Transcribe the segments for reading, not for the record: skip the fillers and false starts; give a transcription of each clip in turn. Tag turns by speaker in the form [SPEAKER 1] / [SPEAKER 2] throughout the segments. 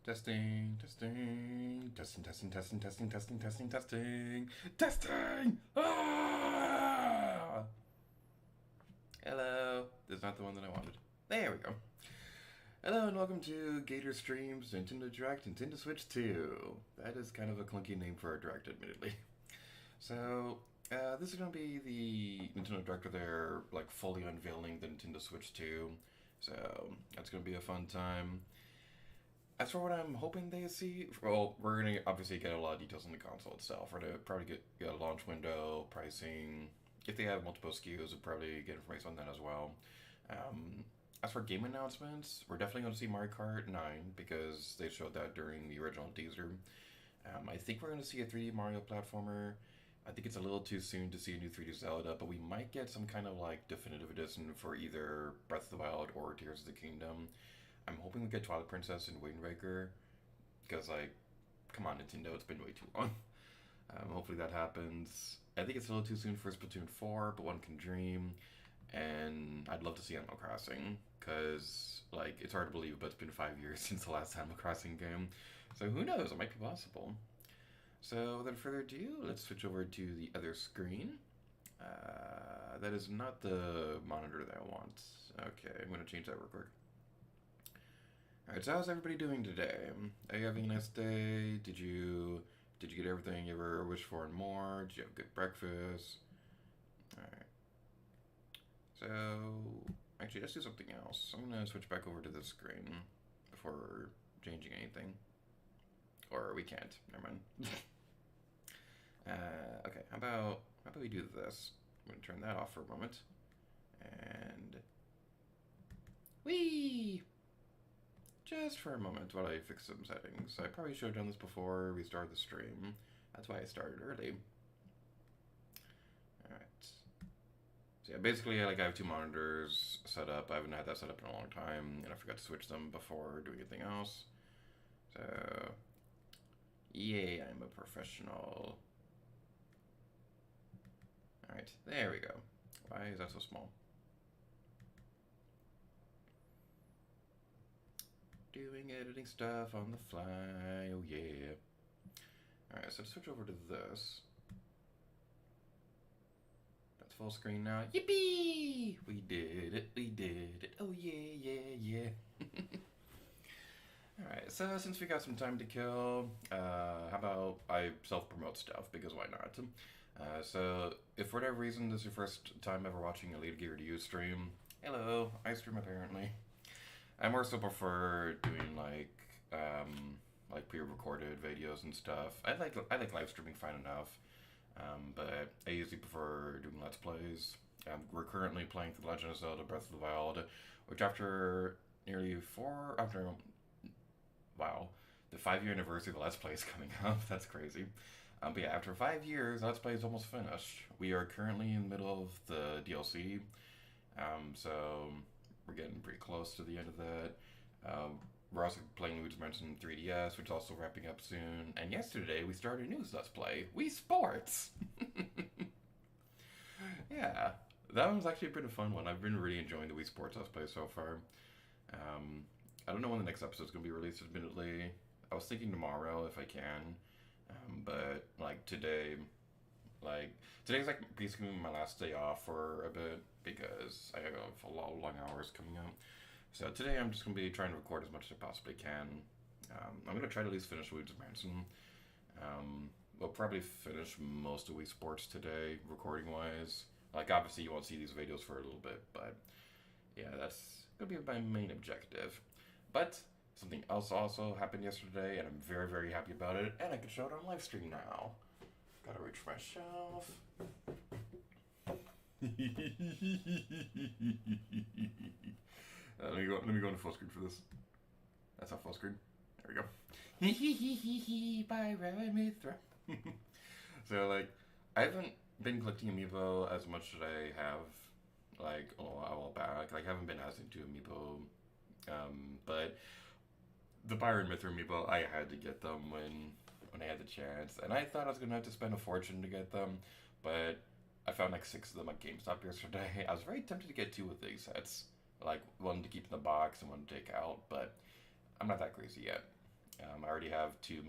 [SPEAKER 1] Testing, testing, testing, testing, testing, testing, testing, testing, testing, testing. Ah! Hello. This is not the one that I wanted. There we go. Hello and welcome to G8RStreams Nintendo Direct Nintendo Switch 2. That is kind of a clunky name for a direct, admittedly. So, this is going to be the Nintendo Direct where they're like fully unveiling the Nintendo Switch 2. So, that's going to be a fun time. As for what I'm hoping they see, well, we're gonna obviously get a lot of details on the console itself. We're gonna probably get a launch window, pricing. If they have multiple SKUs, we'll probably get information on that as well. As for game announcements, we're definitely going to see Mario Kart 9 because they showed that during the original teaser. I think we're going to see a 3D Mario platformer. I think it's a little too soon to see a new 3D Zelda, but we might get some kind of like definitive edition for either Breath of the Wild or Tears of the Kingdom. I'm hoping we get Twilight Princess and Wind Waker, because like, come on Nintendo, it's been way too long. Hopefully that happens. I think it's a little too soon for Splatoon 4, but one can dream. And I'd love to see Animal Crossing, because like it's hard to believe, but it's been 5 years since the last Animal Crossing game. So who knows? It might be possible. So without further ado, let's switch over to the other screen. That is not the monitor that I want. Okay, I'm gonna change that real quick. Alright, so how's everybody doing today? Are you having a nice day? Did you get everything you ever wished for and more? Did you have good breakfast? Alright. So actually let's do something else. I'm gonna switch back over to this screen before changing anything. Or we can't. Never mind. Okay, how about we do this? I'm gonna turn that off for a moment. And whee! Just for a moment while I fix some settings. I probably should have done this before we started the stream. That's why I started early. Alright. So yeah, basically like I have two monitors set up. I haven't had that set up in a long time, and I forgot to switch them before doing anything else. So, yay, I'm a professional. Alright, there we go. Why is that so small? Doing editing stuff on the fly, oh yeah. Alright, so let's switch over to this. That's full screen now. Yippee! We did it, oh yeah, yeah, yeah. Alright, so since we got some time to kill, how about I self-promote stuff, because why not? So, if for whatever reason this is your first time ever watching a Lead Gear to You stream, hello, I stream apparently. I more so prefer doing like pre-recorded videos and stuff. I like live streaming fine enough, but I usually prefer doing Let's Plays. We're currently playing The Legend of Zelda: Breath of the Wild, which after wow, the 5-year anniversary of the Let's Play is coming up. That's crazy. But yeah, after 5 years, Let's Play is almost finished. We are currently in the middle of the DLC, so we're getting pretty close to the end of that. We're also playing Luigi's Mansion 3DS, which is also wrapping up soon. And yesterday, we started a new Let's Play, Wii Sports! Yeah, that one's actually been a fun one. I've been really enjoying the Wii Sports Let's Play so far. I don't know when the next episode is going to be released, admittedly. I was thinking tomorrow if I can. But, like, today's like basically my last day off for a bit because I have a lot of long hours coming up. So today I'm just going to be trying to record as much as I possibly can. I'm going to try to at least finish Luigi's Mansion. We'll probably finish most of Wii Sports today, recording-wise. Like, obviously you won't see these videos for a little bit, but yeah, that's going to be my main objective. But something else also happened yesterday, and I'm very, very happy about it, and I can show it on live stream now. Gotta reach for my shelf. Let me go into full screen for this. That's not full screen. There we go. By Remithra. So like, I haven't been collecting Amiibo as much as I have like a while back. Like, I haven't been as into Amiibo, but the Byron Mithra Amiibo, I had to get them when I had the chance, and I thought I was gonna have to spend a fortune to get them, but I found like 6 of them at GameStop yesterday. I was very tempted to get 2 of these sets, like one to keep in the box and one to take out, but I'm not that crazy yet. I already have two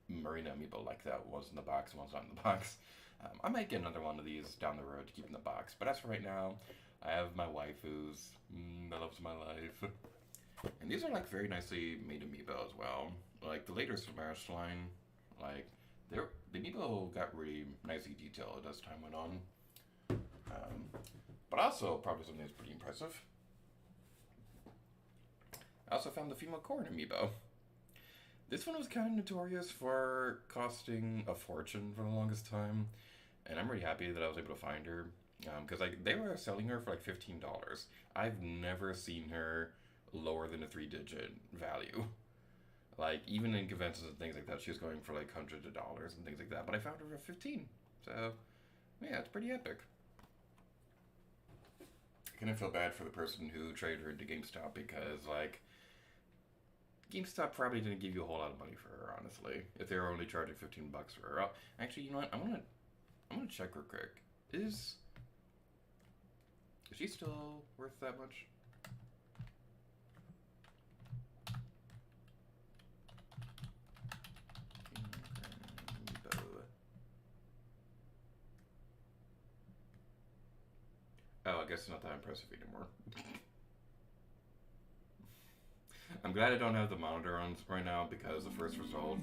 [SPEAKER 1] Marina amiibo like that. One's in the box, one's not in the box. I might get another one of these down the road to keep in the box. But as for right now, I have my waifus. That loves my life. And these are like very nicely made amiibo as well. Like the later Smash line, like the amiibo got really nicely detailed as time went on. But also probably something that's pretty impressive. I also found the female Corrin amiibo. This one was kind of notorious for costing a fortune for the longest time, and I'm really happy that I was able to find her, because like they were selling her for like $15. I've never seen her lower than a 3-digit value. Like even in conventions and things like that, she was going for like hundreds of dollars and things like that. But I found her for 15. So yeah, it's pretty epic. I kind of feel bad for the person who traded her into GameStop because like GameStop probably didn't give you a whole lot of money for her, honestly. If they were only charging $15 for her. Actually, you know what? I'm gonna check real quick. Is she still worth that much? Oh, I guess it's not that impressive anymore. I'm glad I don't have the monitor on right now because the first result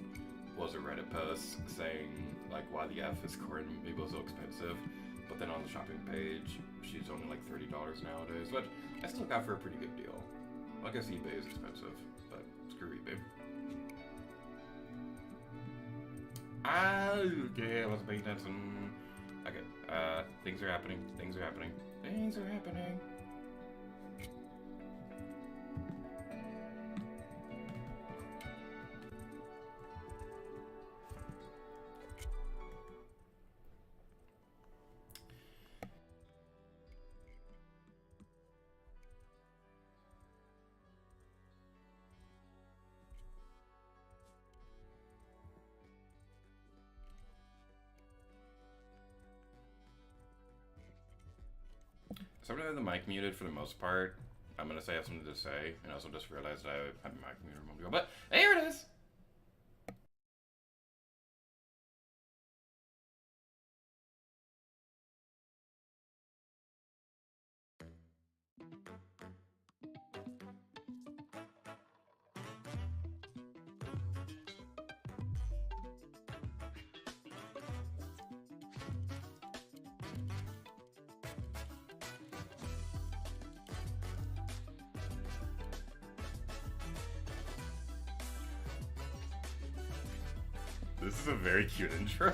[SPEAKER 1] was a Reddit post saying like why the F is Corrin amiibo so expensive, but then on the shopping page she's only like $30 nowadays, but I still got for a pretty good deal. Well, I guess eBay is expensive, but screw eBay. Okay, I wasn't paying attention. Okay, things are happening, things are happening, things are happening. So I'm gonna have the mic muted for the most part. I'm gonna say I have something to say, and I also just realized I had my mic muted a moment ago. But here it is! This is a very cute intro.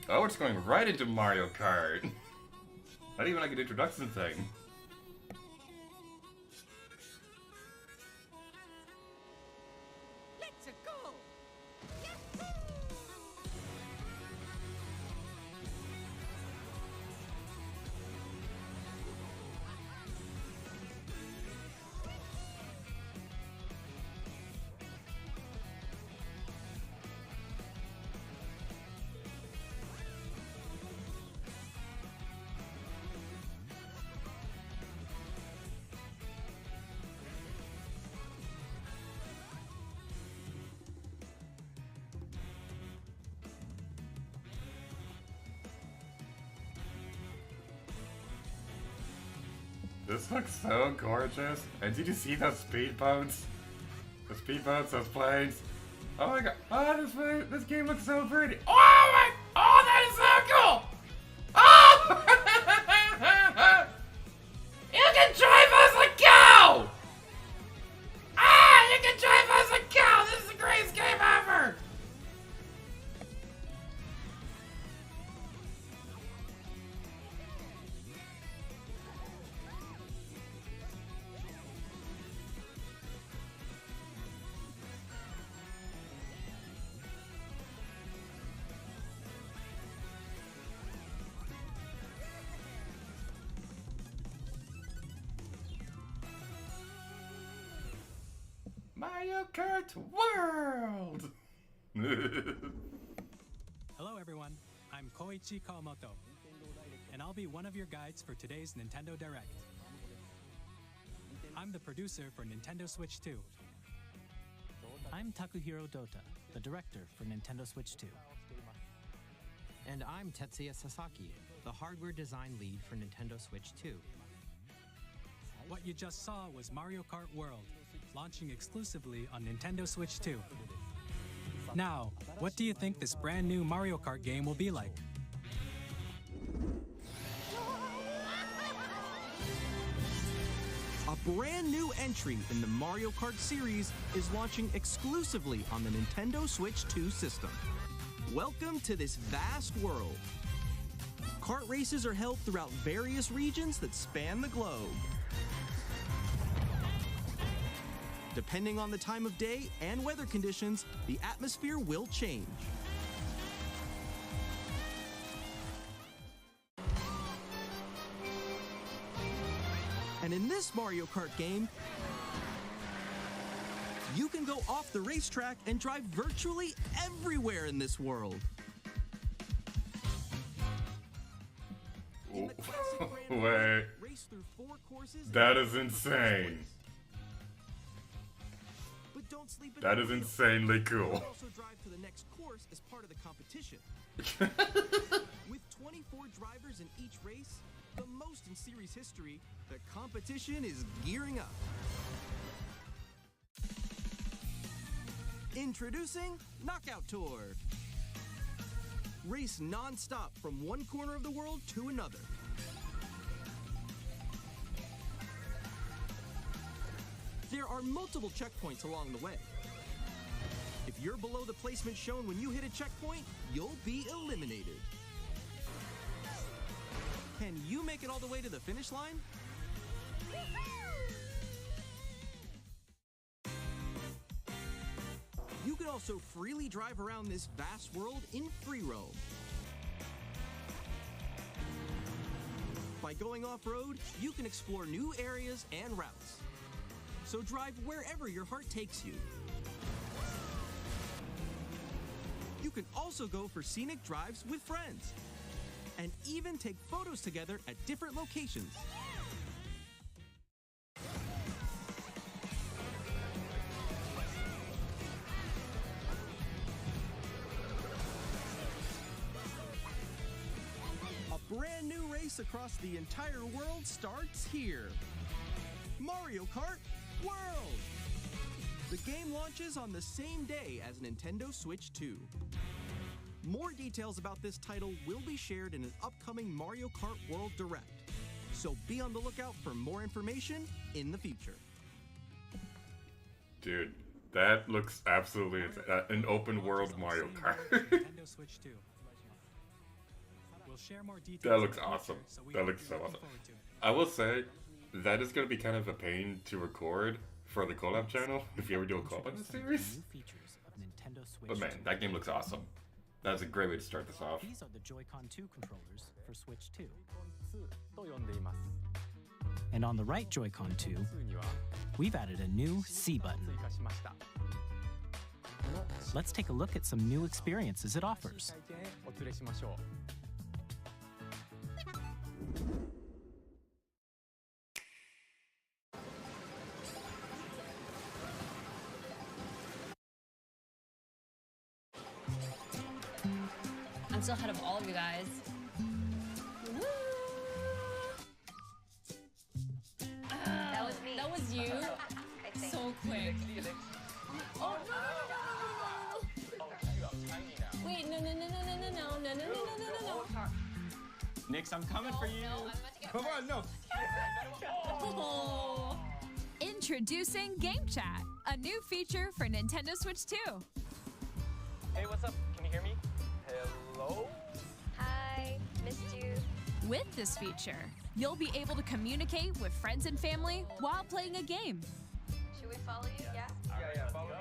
[SPEAKER 1] Oh, it's going right into Mario Kart. Not even like an introduction thing.
[SPEAKER 2] Let's go!
[SPEAKER 1] This looks so gorgeous. And did you see those speedboats? The speedboats, those planes. Oh my god. Oh, this game looks so pretty. Oh my! Oh, that is so cool! Oh! You can drive us a cow! Ah! You can drive us a cow! This is the greatest game ever! Mario Kart World!
[SPEAKER 3] Hello everyone, I'm
[SPEAKER 2] I'm Koichi Kawamoto, and I'll be one of your guides for today's Nintendo Direct. I'm the producer for Nintendo Switch 2.
[SPEAKER 3] I'm Takuhiro Dota, the director for Nintendo Switch 2.
[SPEAKER 4] And I'm Tetsuya Sasaki, the hardware design lead for Nintendo Switch 2.
[SPEAKER 2] What you just saw was Mario Kart World, launching exclusively on Nintendo Switch 2. Now, what do you think this brand new Mario Kart game will be like?
[SPEAKER 5] A brand new entry in the Mario Kart series is launching exclusively on the Nintendo Switch 2 system. Welcome to this vast world. Kart races are held throughout various regions that span the globe. Depending on the time of day and weather conditions, the atmosphere will change. And in this Mario Kart game, you can go off the racetrack and drive virtually everywhere in this world. In the classic Grand
[SPEAKER 1] Wait.
[SPEAKER 5] race through 4 courses.
[SPEAKER 1] That is insane.
[SPEAKER 5] But don't sleep at
[SPEAKER 1] That
[SPEAKER 5] the
[SPEAKER 1] is
[SPEAKER 5] wheel.
[SPEAKER 1] insanely
[SPEAKER 5] You
[SPEAKER 1] cool.
[SPEAKER 5] can also drive to the next course as part of the competition. With 24 drivers in each race, the most in series history, the competition is gearing up. Introducing Knockout Tour. Race non-stop from one corner of the world to another. There are multiple checkpoints along the way. If you're below the placement shown when you hit a checkpoint, you'll be eliminated. Can you make it all the way to the finish line? You can also freely drive around this vast world in free roam. By going off-road, you can explore new areas and routes. So drive wherever your heart takes you. You can also go for scenic drives with friends, and even take photos together at different locations. A brand new race across the entire world starts here. Mario Kart World! The game launches on the same day as Nintendo Switch 2. More details about this title will be shared in an upcoming Mario Kart World Direct, so be on the lookout for more information in the future.
[SPEAKER 1] Dude, that looks absolutely an open world Mario Kart.
[SPEAKER 2] Nintendo Switch 2. We'll share more details
[SPEAKER 1] That looks
[SPEAKER 2] in the future,
[SPEAKER 1] awesome.
[SPEAKER 2] so we
[SPEAKER 1] That
[SPEAKER 2] hope
[SPEAKER 1] looks
[SPEAKER 2] you're
[SPEAKER 1] so
[SPEAKER 2] looking
[SPEAKER 1] awesome.
[SPEAKER 2] forward to it.
[SPEAKER 1] I will say, that is going to be kind of a pain to record for the collab channel if you ever do a collab on the series.
[SPEAKER 3] New features of Nintendo Switch
[SPEAKER 1] But man,
[SPEAKER 3] 2.
[SPEAKER 1] that game looks awesome. That's a great way to start this off.
[SPEAKER 3] These are the Joy-Con 2 controllers for Switch 2.
[SPEAKER 6] と呼んでいます。
[SPEAKER 3] And on the right Joy-Con 2,
[SPEAKER 6] 2には
[SPEAKER 3] we've added a new C button.
[SPEAKER 6] 追加しました。
[SPEAKER 3] Let's take a look at some new experiences it offers.
[SPEAKER 6] 体験へお連れしましょう。
[SPEAKER 7] I'm still ahead of all of you guys. Woo!
[SPEAKER 8] That was me.
[SPEAKER 7] That was you.
[SPEAKER 8] I think.
[SPEAKER 7] So quick. Oh no! Wait, no, no, no, no, no, no, no, no, no, no, no, no, no.
[SPEAKER 6] Nix, I'm coming for you.
[SPEAKER 7] No, I'm about to get
[SPEAKER 6] Come on, no.
[SPEAKER 7] Oh.
[SPEAKER 9] Introducing Game Chat, a new feature for Nintendo Switch 2.
[SPEAKER 6] Hey, what's up? Can you hear me? Hello?
[SPEAKER 8] Hi, missed you.
[SPEAKER 9] With this feature, you'll be able to communicate with friends and family while playing a game.
[SPEAKER 8] Should we follow you? Yeah?
[SPEAKER 6] Yeah, follow me.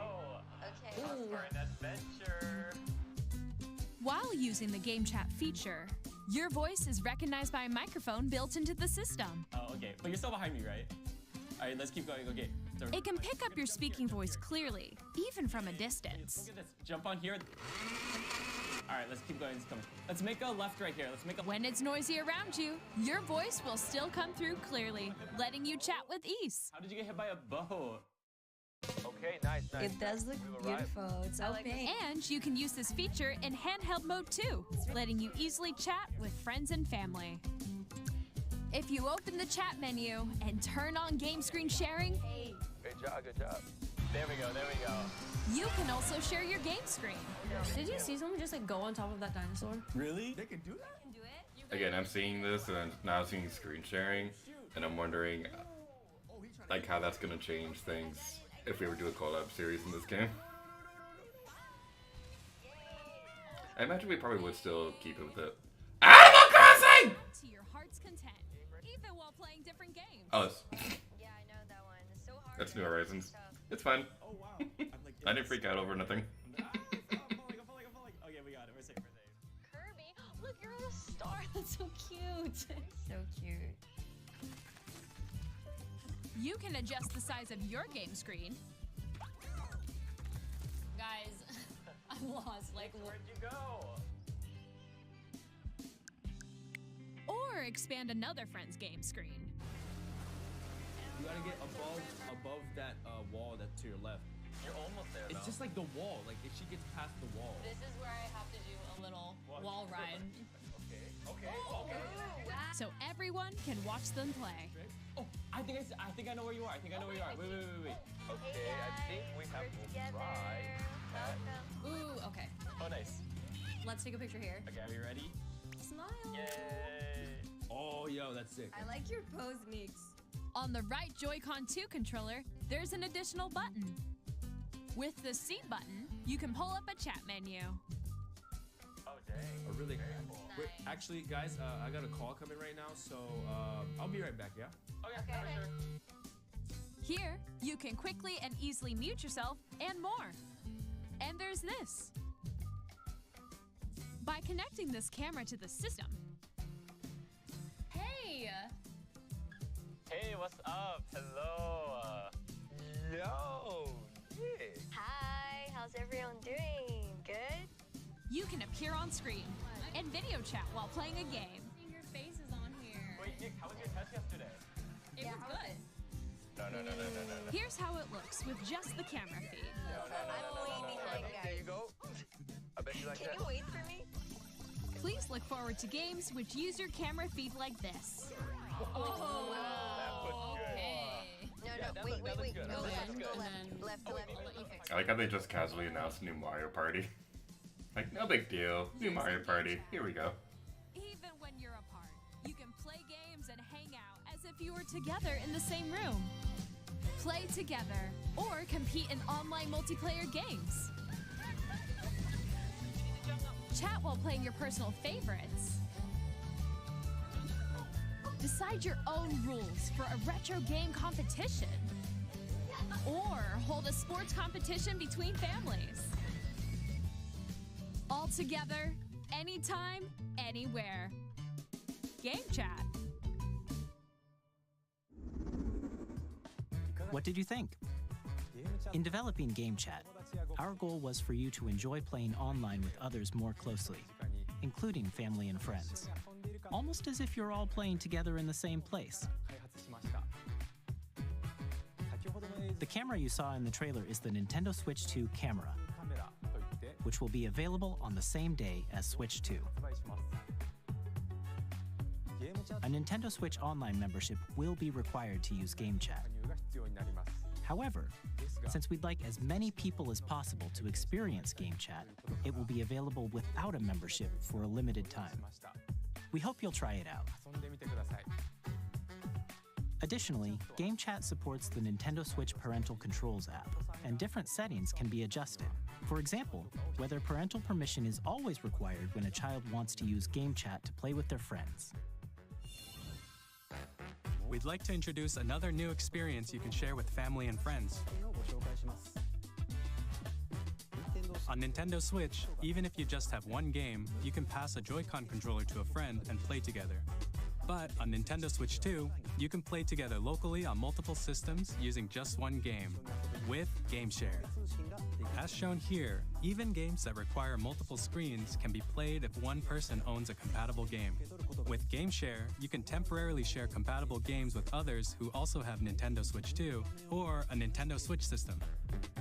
[SPEAKER 8] Okay.
[SPEAKER 7] Ooh.
[SPEAKER 6] For an adventure.
[SPEAKER 9] While using the Game Chat feature, your voice is recognized by a microphone built into the system.
[SPEAKER 6] Oh, okay. But you're still behind me, right? All right, let's keep going. Okay. So,
[SPEAKER 9] It can pick up your speaking voice clearly, even from a distance.
[SPEAKER 6] Look at this. Jump on here. All right, let's keep going. Let's make a left right here. Let's make a.
[SPEAKER 9] When it's noisy around you, your voice will still come through clearly, letting you chat with ease.
[SPEAKER 6] How did you get hit by a boat?
[SPEAKER 10] Okay, nice.
[SPEAKER 7] It does look beautiful. It's so pink.
[SPEAKER 9] And you can use this feature in handheld mode too, letting you easily chat with friends and family. If you open the chat menu and turn on game screen sharing,
[SPEAKER 10] Good job, good job.
[SPEAKER 6] There we go, there we go.
[SPEAKER 9] you can also share your game screen.
[SPEAKER 7] Did you see someone just like go on top of that dinosaur?
[SPEAKER 6] Really?
[SPEAKER 5] They can do that?
[SPEAKER 1] Again, I'm seeing this and now seeing screen sharing, and I'm wondering like how that's gonna change things if we were to do a collab series in this game. I imagine we probably would still keep it with it. Animal Crossing!
[SPEAKER 9] To your heart's content, even while playing different games.
[SPEAKER 1] Oh, it's,
[SPEAKER 8] Yeah, I know that one. It's so hard.
[SPEAKER 1] that's New Horizons. It's fun.
[SPEAKER 5] Oh, wow. I'm like,
[SPEAKER 1] I didn't freak out over nothing.
[SPEAKER 6] I'm falling. Okay, we got it. We're safe.
[SPEAKER 7] Kirby, look, you're on a star. That's so cute. So cute.
[SPEAKER 9] You can adjust the size of your game screen,
[SPEAKER 7] Guys, I'm lost. Like,
[SPEAKER 6] Where'd you go?
[SPEAKER 9] or expand another friend's game screen.
[SPEAKER 5] You gotta get above that wall that's to your left.
[SPEAKER 6] You're almost there.
[SPEAKER 5] It's just like the wall. Like if she gets past the wall.
[SPEAKER 7] this is where I have to do a little wall ride.
[SPEAKER 6] Okay.
[SPEAKER 9] So everyone can watch them play.
[SPEAKER 6] Oh, I think I know where you are. Wait.
[SPEAKER 10] Okay, I think we have to try.
[SPEAKER 7] Ooh, okay.
[SPEAKER 6] Oh, nice.
[SPEAKER 7] Let's take a picture here.
[SPEAKER 6] Okay, are you ready?
[SPEAKER 7] Smile.
[SPEAKER 6] Yay.
[SPEAKER 5] Oh, yo, that's sick.
[SPEAKER 7] I like your pose, Meeks.
[SPEAKER 9] On the right Joy-Con 2 controller, there's an additional button. With the seat button, you can pull up a chat menu.
[SPEAKER 6] Oh, dang.
[SPEAKER 5] Oh, really? Wait, actually, guys, I got a call coming right now, so I'll be right back, yeah?
[SPEAKER 6] Okay. Sure.
[SPEAKER 9] Here, you can quickly and easily mute yourself and more. And there's this. By connecting this camera to the system,
[SPEAKER 7] Hey!
[SPEAKER 6] Hey, what's up? Hello.
[SPEAKER 10] Yo, yeah.
[SPEAKER 8] Hi, how's everyone doing? Good?
[SPEAKER 9] you can appear on screen and video chat while playing a game.
[SPEAKER 7] Your face is on here.
[SPEAKER 6] Wait, Nick, how was your test yesterday?
[SPEAKER 7] It was good.
[SPEAKER 6] No.
[SPEAKER 9] Here's how it looks with just the camera feed.
[SPEAKER 8] I'm way behind,
[SPEAKER 10] There you
[SPEAKER 8] guys.
[SPEAKER 10] go. I bet you like
[SPEAKER 8] Can
[SPEAKER 10] that.
[SPEAKER 8] you wait for me?
[SPEAKER 9] Please look forward to games which use your camera feed like this.
[SPEAKER 8] Wait.
[SPEAKER 6] That looks good.
[SPEAKER 8] Go
[SPEAKER 6] That
[SPEAKER 8] left,
[SPEAKER 6] looks
[SPEAKER 8] go
[SPEAKER 6] good.
[SPEAKER 8] left. Left.
[SPEAKER 1] I like how they just casually announced new Mario Party. Like, no big deal. New Mario Party. Here we go.
[SPEAKER 9] Even when you're apart, you can play games and hang out as if you were together in the same room. Play together or compete in online multiplayer games. Chat while playing your personal favorites. Decide your own rules for a retro game competition. Or hold a sports competition between families. All together, anytime, anywhere. Game chat.
[SPEAKER 3] What did you think? In developing Game Chat, our goal was for you to enjoy playing online with others more closely, including family and friends, almost as if you're all playing together in the same place. The camera you saw in the trailer is the Nintendo Switch 2 camera, which will be available on the same day as Switch 2. A Nintendo Switch Online membership will be required to use Game Chat. However, since we'd like as many people as possible to experience Game Chat, it will be available without a membership for a limited time. We hope you'll try it out. Additionally, Game Chat supports the Nintendo Switch Parental Controls app, and different settings can be adjusted. For example, whether parental permission is always required when a child wants to use Game Chat to play with their friends.
[SPEAKER 2] We'd like to introduce another new experience you can share with family and friends. On Nintendo Switch, even if you just have one game, you can pass a Joy-Con controller to a friend and play together. But on Nintendo Switch 2, you can play together locally on multiple systems using just one game, with GameShare. As shown here, even games that require multiple screens can be played if one person owns a compatible game. With GameShare, you can temporarily share compatible games with others who also have Nintendo Switch 2 or a Nintendo Switch system.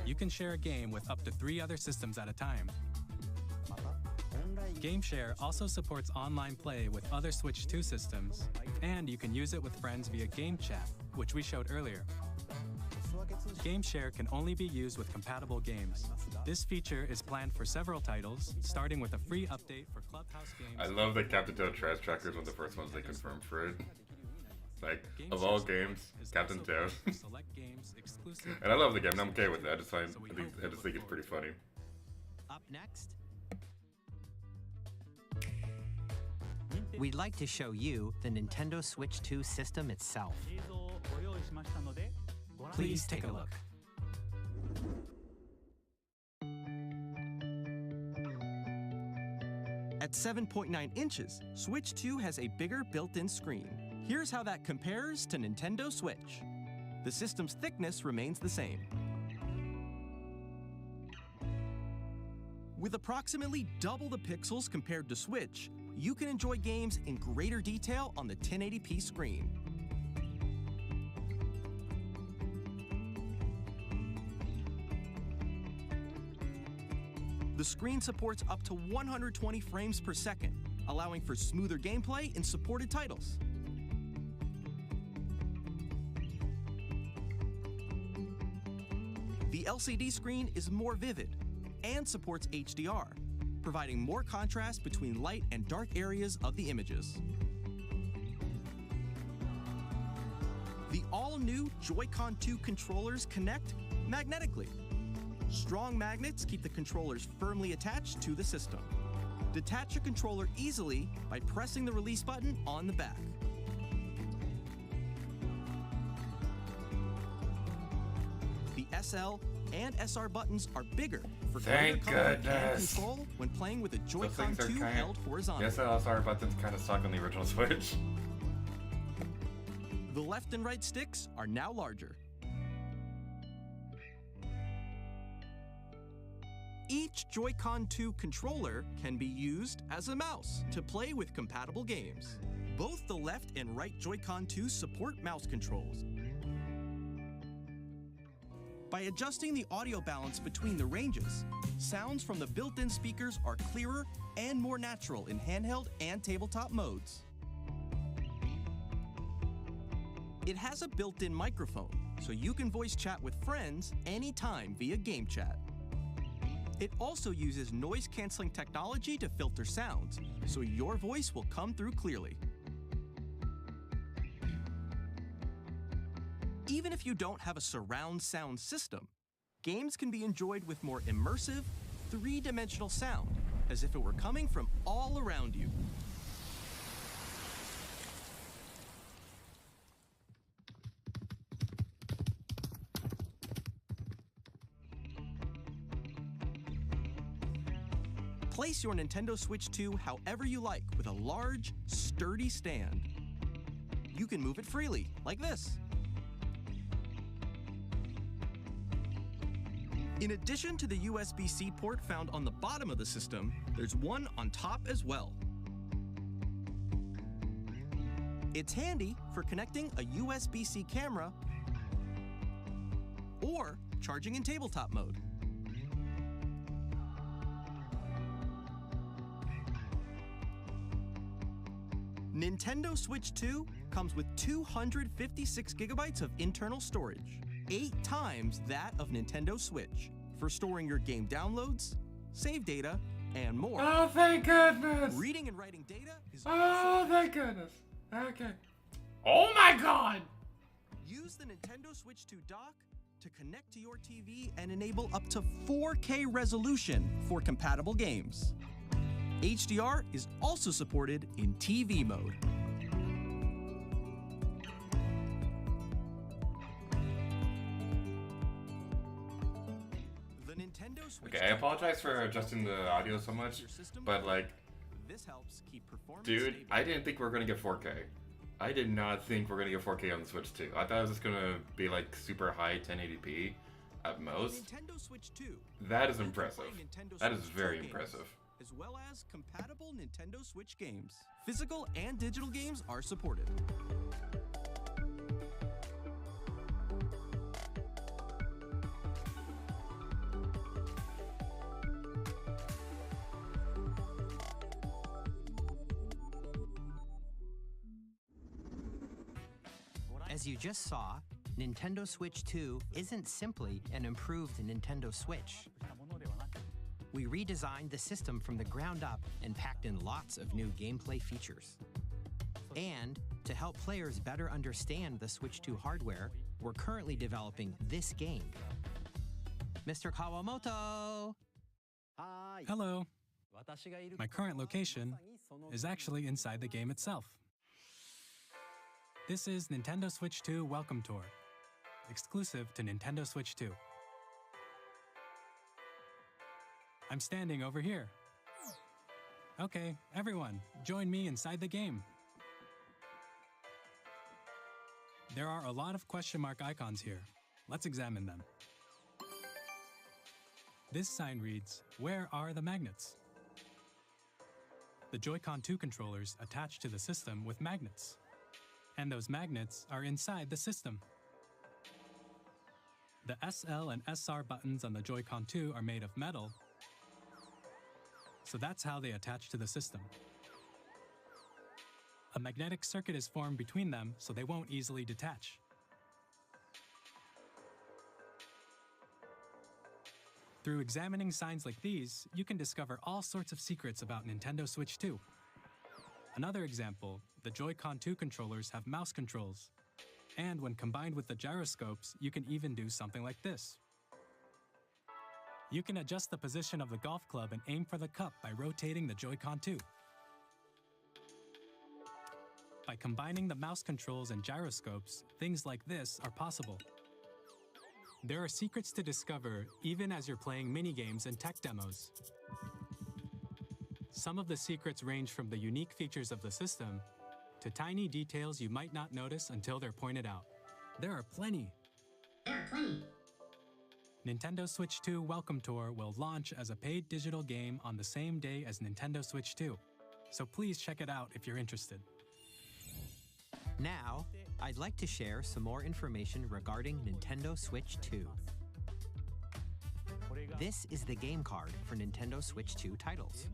[SPEAKER 2] You can share a game with up to 3 other systems at a time. GameShare also supports online play with other Switch 2 systems, and you can use it with friends via Game Chat, which we showed earlier. GameShare can only be used with compatible games. This feature is planned for several titles, starting with a free update for Clubhouse games.
[SPEAKER 1] I love that Captain Toad Trash Tracker is one of the first ones they confirmed for it. Like, of all games, Captain Toad. And I love the game, and I'm okay with it. I just think it's pretty funny.
[SPEAKER 4] Up next, we'd like to show you the Nintendo Switch 2 system itself.
[SPEAKER 2] Please take a look.
[SPEAKER 5] At 7.9 inches, Switch 2 has a bigger built-in screen. Here's how that compares to Nintendo Switch. The system's thickness remains the same. With approximately double the pixels compared to Switch, you can enjoy games in greater detail on the 1080p screen. The screen supports up to 120 frames per second, allowing for smoother gameplay in supported titles. The LCD screen is more vivid and supports HDR, providing more contrast between light and dark areas of the images. The all-new Joy-Con 2 controllers connect magnetically. Strong magnets keep the controllers firmly attached to the system. Detach a controller easily by pressing the release button on the back. The SL and SR buttons are bigger for greater comfort and control when playing with a Joy-Con 2 held horizontally.
[SPEAKER 1] The SL, SR buttons kind of suck on the original Switch.
[SPEAKER 5] The left and right sticks are now larger. Each Joy-Con 2 controller can be used as a mouse to play with compatible games. Both the left and right Joy-Con 2 support mouse controls. By adjusting the audio balance between the ranges, sounds from the built-in speakers are clearer and more natural in handheld and tabletop modes. It has a built-in microphone, so you can voice chat with friends anytime via Game Chat. It also uses noise-canceling technology to filter sounds, so your voice will come through clearly. Even if you don't have a surround sound system, games can be enjoyed with more immersive, three-dimensional sound, as if it were coming from all around you. Place your Nintendo Switch 2 however you like with a large, sturdy stand. You can move it freely, like this. In addition to the USB-C port found on the bottom of the system, there's one on top as well. It's handy for connecting a USB-C camera or charging in tabletop mode. Nintendo Switch 2 comes with 256 gigabytes of internal storage, 8 times that of Nintendo Switch, for storing your game downloads, save data, and more.
[SPEAKER 1] Oh, thank goodness!
[SPEAKER 5] Reading and writing data is
[SPEAKER 1] Oh, thank goodness! Okay. Oh my god!
[SPEAKER 5] Use the Nintendo Switch 2 dock to connect to your TV and enable up to 4K resolution for compatible games. HDR is also supported in TV mode. The Nintendo Switch.
[SPEAKER 1] Okay, I apologize for adjusting the audio so much, but like,
[SPEAKER 5] this helps keep performance
[SPEAKER 1] dude,
[SPEAKER 5] stable.
[SPEAKER 1] I didn't think we were gonna get 4K. I did not think we're gonna get 4K on the Switch 2. I thought it was just gonna be like super high 1080p at most.
[SPEAKER 5] Nintendo Switch 2.
[SPEAKER 1] That is impressive. That is
[SPEAKER 5] Switch
[SPEAKER 1] very
[SPEAKER 5] 2 games,
[SPEAKER 1] impressive.
[SPEAKER 5] as well as compatible Nintendo Switch games. Physical and digital games are supported.
[SPEAKER 4] As you just saw, Nintendo Switch 2 isn't simply an improved Nintendo Switch. We redesigned the system from the ground up and packed in lots of new gameplay features. And to help players better understand the Switch 2 hardware, we're currently developing this game. Mr. Kawamoto!
[SPEAKER 2] Hello. My current location is actually inside the game itself. This is Nintendo Switch 2 Welcome Tour, exclusive to Nintendo Switch 2. I'm standing over here. Okay, everyone, join me inside the game. There are a lot of question mark icons here. Let's examine them. This sign reads, "Where are the magnets?" The Joy-Con 2 controllers attach to the system with magnets. And those magnets are inside the system. The SL and SR buttons on the Joy-Con 2 are made of metal, so that's how they attach to the system. A magnetic circuit is formed between them so they won't easily detach. Through examining signs like these, you can discover all sorts of secrets about Nintendo Switch 2. Another example, the Joy-Con 2 controllers have mouse controls. And when combined with the gyroscopes, you can even do something like this. You can adjust the position of the golf club and aim for the cup by rotating the Joy-Con 2. By combining the mouse controls and gyroscopes, things like this are possible. There are secrets to discover even as you're playing minigames and tech demos. Some of the secrets range from the unique features of the system to tiny details you might not notice until they're pointed out. There are plenty. Nintendo Switch 2 Welcome Tour will launch as a paid digital game on the same day as Nintendo Switch 2, so please check it out if you're interested.
[SPEAKER 4] Now, I'd like to share some more information regarding Nintendo Switch 2. This is the game card for Nintendo Switch 2 titles.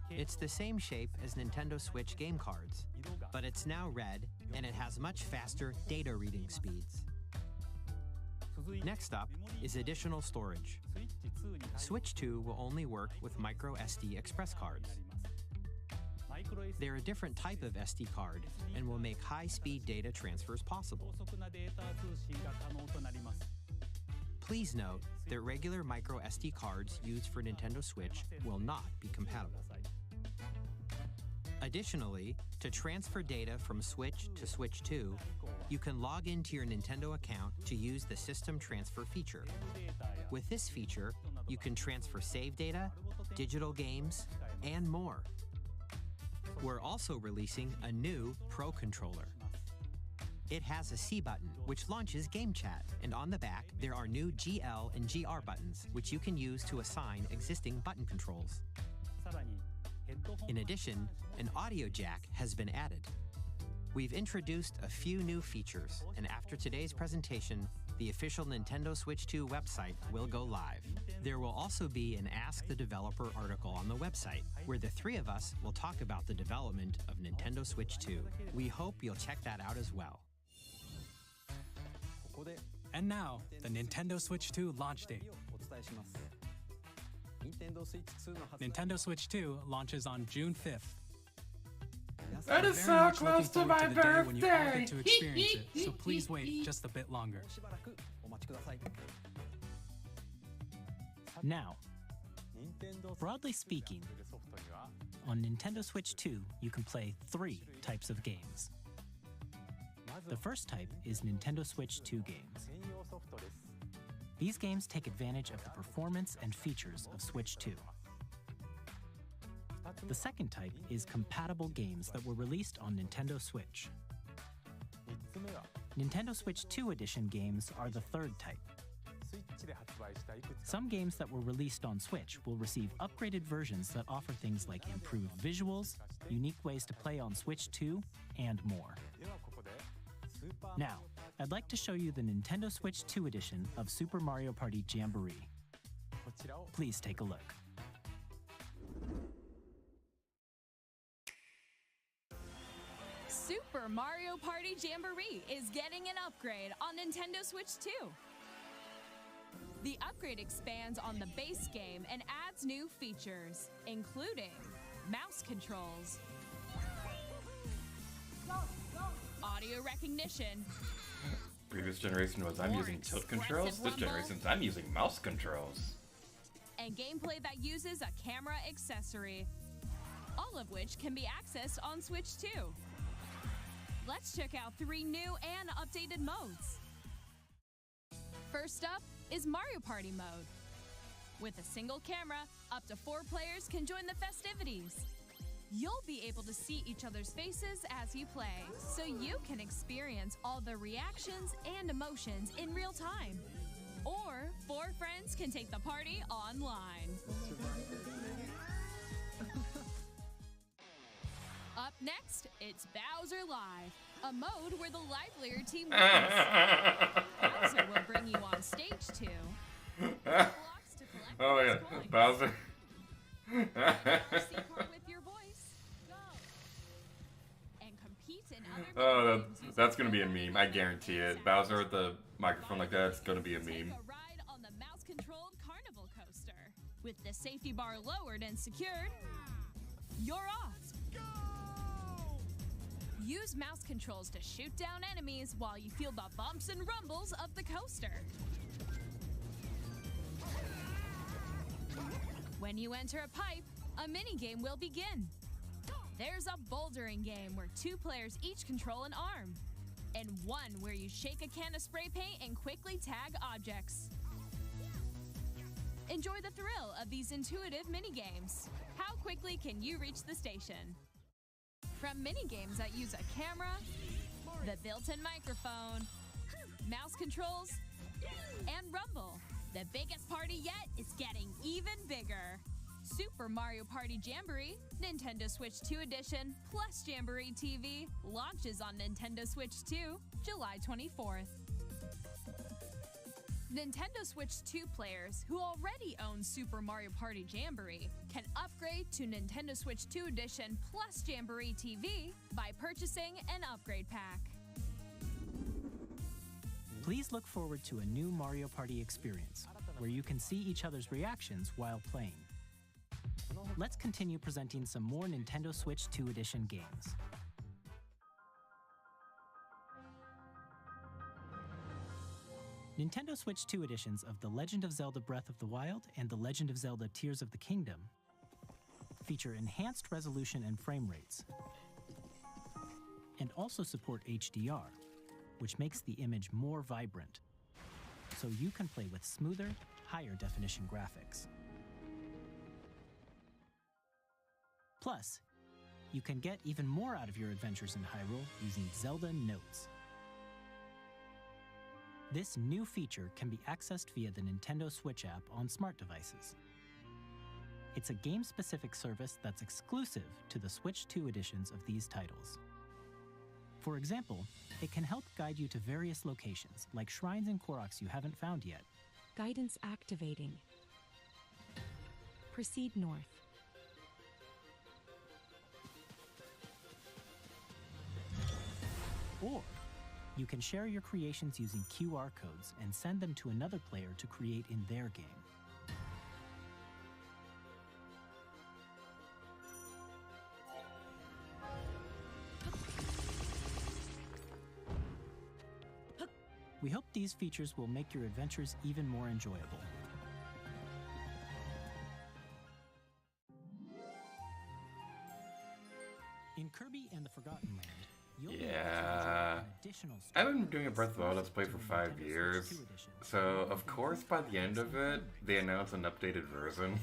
[SPEAKER 4] It's the same shape as Nintendo Switch game cards, but it's now red and it has much faster data reading speeds. Next up is additional storage. Switch 2 will only work with micro SD express cards. They're a different type of SD card and will make high-speed data transfers possible. Please note that regular micro SD cards used for Nintendo Switch will not be compatible. Additionally, to transfer data from Switch to Switch 2, you can log into your Nintendo account to use the System Transfer feature. With this feature, you can transfer save data, digital games, and more. We're also releasing a new Pro Controller. It has a C button, which launches Game Chat, and on the back, there are new GL and GR buttons, which you can use to assign existing button controls. In addition, an audio jack has been added. We've introduced a few new features, and after today's presentation, the official Nintendo Switch 2 website will go live. There will also be an Ask the Developer article on the website, where the three of us will talk about the development of Nintendo Switch 2. We hope you'll check that out as well.
[SPEAKER 2] And now, the Nintendo Switch 2 launch date. Nintendo Switch 2 launches on June 5th.
[SPEAKER 1] That is
[SPEAKER 2] Very
[SPEAKER 1] so
[SPEAKER 2] much
[SPEAKER 1] close to
[SPEAKER 2] looking
[SPEAKER 1] my
[SPEAKER 2] forward the day when you all
[SPEAKER 1] birthday!
[SPEAKER 2] get to experience it, so please wait just a bit longer.
[SPEAKER 3] Now, broadly speaking, on Nintendo Switch 2, you can play 3 types of games. The first type is Nintendo Switch 2 games. These games take advantage of the performance and features of Switch 2. The second type is compatible games that were released on Nintendo Switch. Nintendo Switch 2 Edition games are the third type. Some games that were released on Switch will receive upgraded versions that offer things like improved visuals, unique ways to play on Switch 2, and more. Now, I'd like to show you the Nintendo Switch 2 edition of Super Mario Party Jamboree. Please take a look.
[SPEAKER 9] Super Mario Party Jamboree is getting an upgrade on Nintendo Switch 2. The upgrade expands on the base game and adds new features, including mouse controls, audio recognition.
[SPEAKER 1] Previous generation was I'm using tilt controls. This generation I'm using mouse controls.
[SPEAKER 9] And gameplay that uses a camera accessory, all of which can be accessed on Switch 2. Let's check out 3 new and updated modes. First up is Mario Party mode. With a single camera, up to 4 players can join the festivities. You'll be able to see each other's faces as you play, so you can experience all the reactions and emotions in real time. Or 4 friends can take the party online. Up next, it's Bowser Live, a mode where the livelier team wins. Bowser will bring you on stage too. Blocks to collect
[SPEAKER 1] Oh my god,
[SPEAKER 9] points.
[SPEAKER 1] Bowser.
[SPEAKER 9] With your voice. Go. And compete in other
[SPEAKER 1] Oh,
[SPEAKER 9] games using
[SPEAKER 1] that's gonna be a meme. I guarantee it. Bowser with the microphone like that, it's gonna be a
[SPEAKER 9] Take
[SPEAKER 1] meme.
[SPEAKER 9] a ride on the mouse-controlled carnival coaster. With the safety bar lowered and secured, you're off. Use mouse controls to shoot down enemies while you feel the bumps and rumbles of the coaster. When you enter a pipe, a minigame will begin. There's a bouldering game where 2 players each control an arm, and one where you shake a can of spray paint and quickly tag objects. Enjoy the thrill of these intuitive minigames. How quickly can you reach the station? From minigames that use a camera, the built-in microphone, mouse controls, and rumble, the biggest party yet is getting even bigger. Super Mario Party Jamboree, Nintendo Switch 2 Edition, plus Jamboree TV, launches on Nintendo Switch 2, July 24th. Nintendo Switch 2 players who already own Super Mario Party Jamboree can upgrade to Nintendo Switch 2 Edition plus Jamboree TV by purchasing an upgrade pack.
[SPEAKER 3] Please look forward to a new Mario Party experience, where you can see each other's reactions while playing. Let's continue presenting some more Nintendo Switch 2 Edition games. Nintendo Switch 2 editions of The Legend of Zelda Breath of the Wild and The Legend of Zelda Tears of the Kingdom feature enhanced resolution and frame rates, and also support HDR, which makes the image more vibrant, so you can play with smoother, higher definition graphics. Plus, you can get even more out of your adventures in Hyrule using Zelda Notes. This new feature can be accessed via the Nintendo Switch app on smart devices. It's a game-specific service that's exclusive to the Switch 2 editions of these titles. For example, it can help guide you to various locations, like shrines and Koroks you haven't found yet.
[SPEAKER 11] Guidance activating. Proceed north.
[SPEAKER 3] Or you can share your creations using QR codes and send them to another player to create in their game. We hope these features will make your adventures even more enjoyable. In Kirby and the Forgotten Land, you'll be able to enjoy an additional story.
[SPEAKER 1] I've been doing a Breath of the Wild Let's Play for 5 years, so of course by the end of it, they announce an updated version.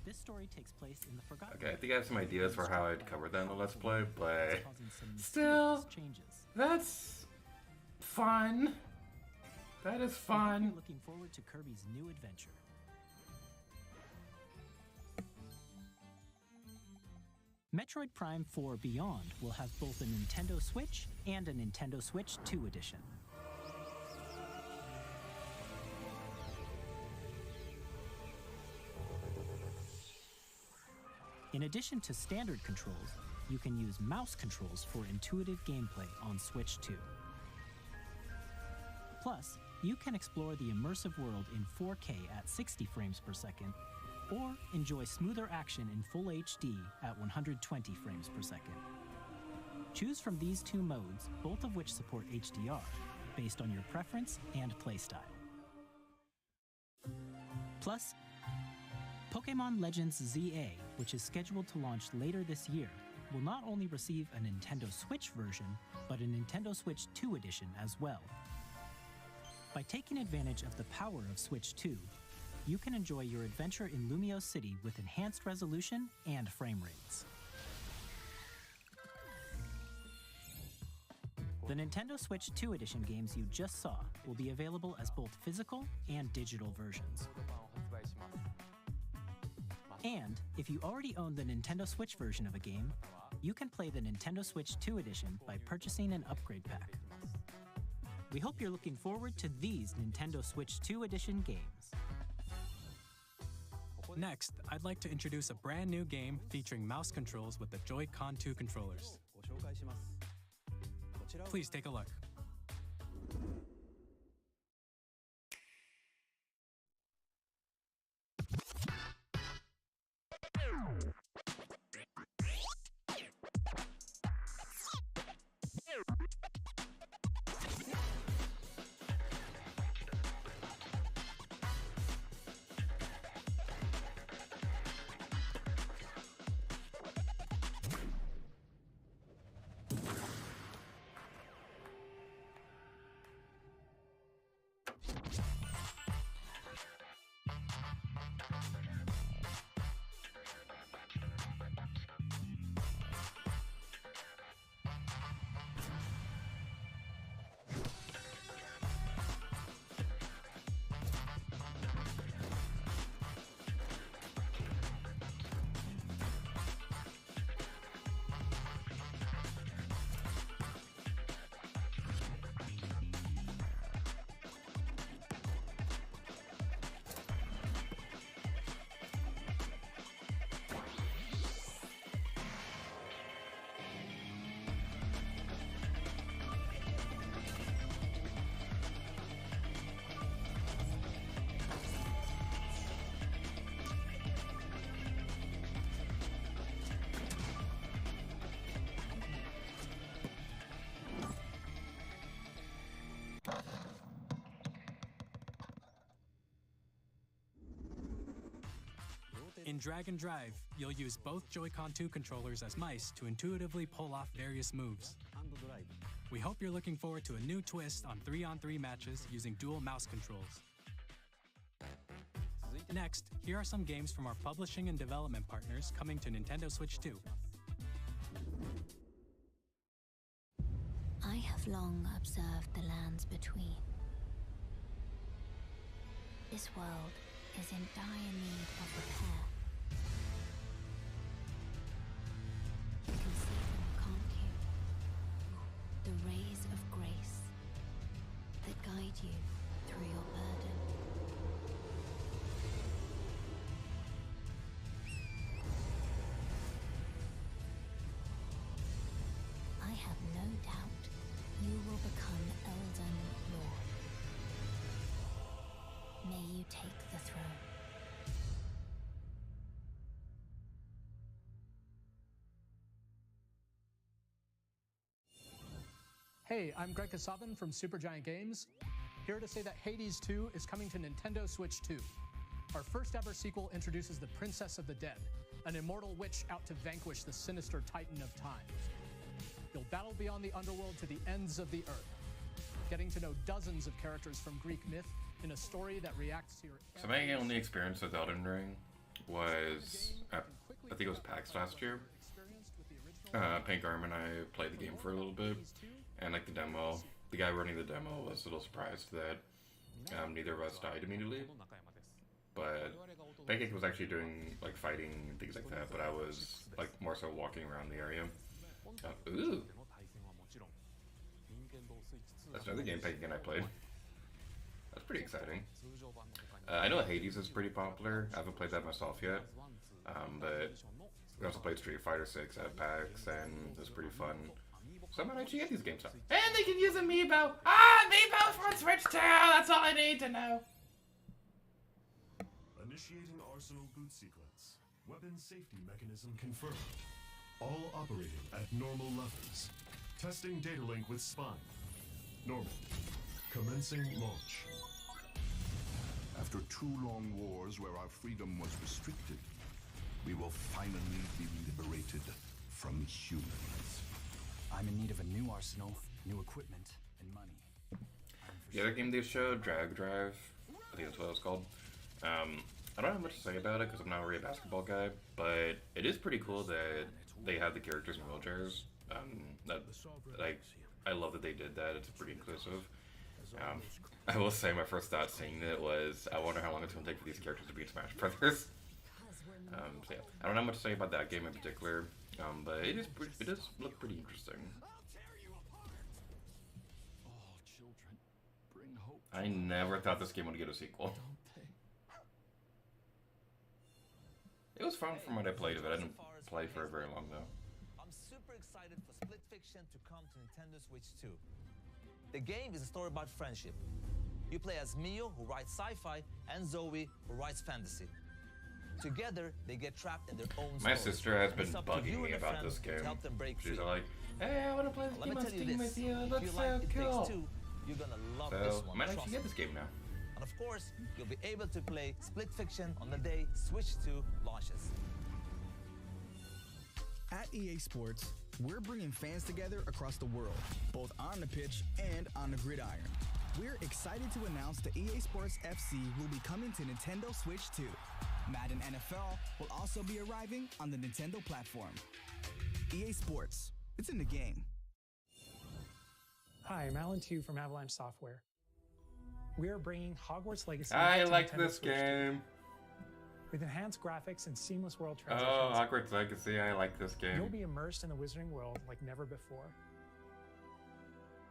[SPEAKER 3] This story takes place in the Forgotten.
[SPEAKER 1] Okay, I think I have some ideas for how I'd cover that in the Let's Play, but
[SPEAKER 3] causing some
[SPEAKER 1] still,
[SPEAKER 3] changes.
[SPEAKER 1] that's fun. That is fun.
[SPEAKER 3] Looking forward to Kirby's new adventure. Metroid Prime 4 Beyond will have both a Nintendo Switch and a Nintendo Switch 2 edition. In addition to standard controls, you can use mouse controls for intuitive gameplay on Switch 2. Plus, you can explore the immersive world in 4K at 60 frames per second, or enjoy smoother action in full HD at 120 frames per second. Choose from these two modes, both of which support HDR, based on your preference and playstyle. Plus, Pokémon Legends ZA, which is scheduled to launch later this year, will not only receive a Nintendo Switch version, but a Nintendo Switch 2 edition as well. By taking advantage of the power of Switch 2, you can enjoy your adventure in Lumio City with enhanced resolution and frame rates. The Nintendo Switch 2 edition games you just saw will be available as both physical and digital versions. And if you already own the Nintendo Switch version of a game, you can play the Nintendo Switch 2 edition by purchasing an upgrade pack. We hope you're looking forward to these Nintendo Switch 2 edition games.
[SPEAKER 2] Next, I'd like to introduce a brand new game featuring mouse controls with the Joy-Con 2 controllers. Please take a look. In Drag and Drive, you'll use both Joy-Con 2 controllers as mice to intuitively pull off various moves. We hope you're looking forward to a new twist on 3-on-3 matches using dual mouse controls. Next, here are some games from our publishing and development partners coming to Nintendo Switch 2.
[SPEAKER 12] I have long observed the lands between. This world is in dire need of repair. You can see them, can't you? The rays of grace that guide you through your burden. I have no doubt you will become Elden Lord. May you take the throne.
[SPEAKER 13] Hey, I'm Greg Kasabin from Supergiant Games, here to say that Hades 2 is coming to Nintendo Switch 2. Our first ever sequel introduces the Princess of the Dead, an immortal witch out to vanquish the sinister Titan of Time. You'll battle beyond the underworld to the ends of the earth, getting to know dozens of characters from Greek myth in a story that reacts to your...
[SPEAKER 1] So my only experience with Elden Ring was, I think it was PAX last year. Pink Arm and I played the game for a little bit, and like the demo, the guy running the demo was a little surprised that neither of us died immediately. But Pancake was actually doing like fighting and things like that, but I was like more so walking around the area. Ooh! That's another game Pancake and I played. That's pretty exciting. I know Hades is pretty popular. I haven't played that myself yet. But we also played Street Fighter 6 at PAX, and it was pretty fun. So I might actually get these games up. And they can use Amiibo! Amiibo for Switch 2! That's all I need to know!
[SPEAKER 14] Initiating Arsenal boot sequence. Weapon safety mechanism confirmed. All operating at normal levels. Testing data link with spine. Normal. Commencing launch.
[SPEAKER 15] After 2 long wars where our freedom was restricted, we will finally be liberated from humans.
[SPEAKER 16] I'm in need of a new arsenal, new equipment, and money.
[SPEAKER 1] The other game they showed, Drag Drive, I think that's what it was called. I don't have much to say about it because I'm not really a basketball guy, but it is pretty cool that they have the characters in wheelchairs. I love that they did that. It's pretty inclusive. I will say my first thought seeing it was, I wonder how long it's going to take for these characters to be in Smash Brothers. So yeah, I don't have much to say about that game in particular, but it does look pretty interesting. I never thought this game would get a sequel. It was fun from what I played of it. I didn't play for very long though.
[SPEAKER 17] I'm super excited for Split Fiction to come to Nintendo Switch 2. The game is a story about friendship. You play as Mio, who writes sci-fi, and Zoe, who writes fantasy. Together, they get trapped in their own stories.
[SPEAKER 1] My sister has been bugging me about this game. She's like, hey, I want to play this game on Steam with you. It looks so cool.
[SPEAKER 17] You're gonna love this one.
[SPEAKER 1] I might actually get this game now.
[SPEAKER 17] And of course, you'll be able to play Split Fiction on the day Switch 2 launches.
[SPEAKER 18] At EA Sports, we're bringing fans together across the world, both on the pitch and on the gridiron. We're excited to announce that EA Sports FC will be coming to Nintendo Switch 2. Madden NFL will also be arriving on the Nintendo platform. EA Sports, it's in the game.
[SPEAKER 19] Hi, I'm Alan Tu from Avalanche Software. We are bringing Hogwarts Legacy
[SPEAKER 1] I
[SPEAKER 19] to
[SPEAKER 1] like
[SPEAKER 19] Nintendo
[SPEAKER 1] this
[SPEAKER 19] Switch 2.
[SPEAKER 1] game.
[SPEAKER 19] With enhanced graphics and seamless world transitions.
[SPEAKER 1] Oh, Hogwarts Legacy, I like this game.
[SPEAKER 19] You'll be immersed in the Wizarding world like never before.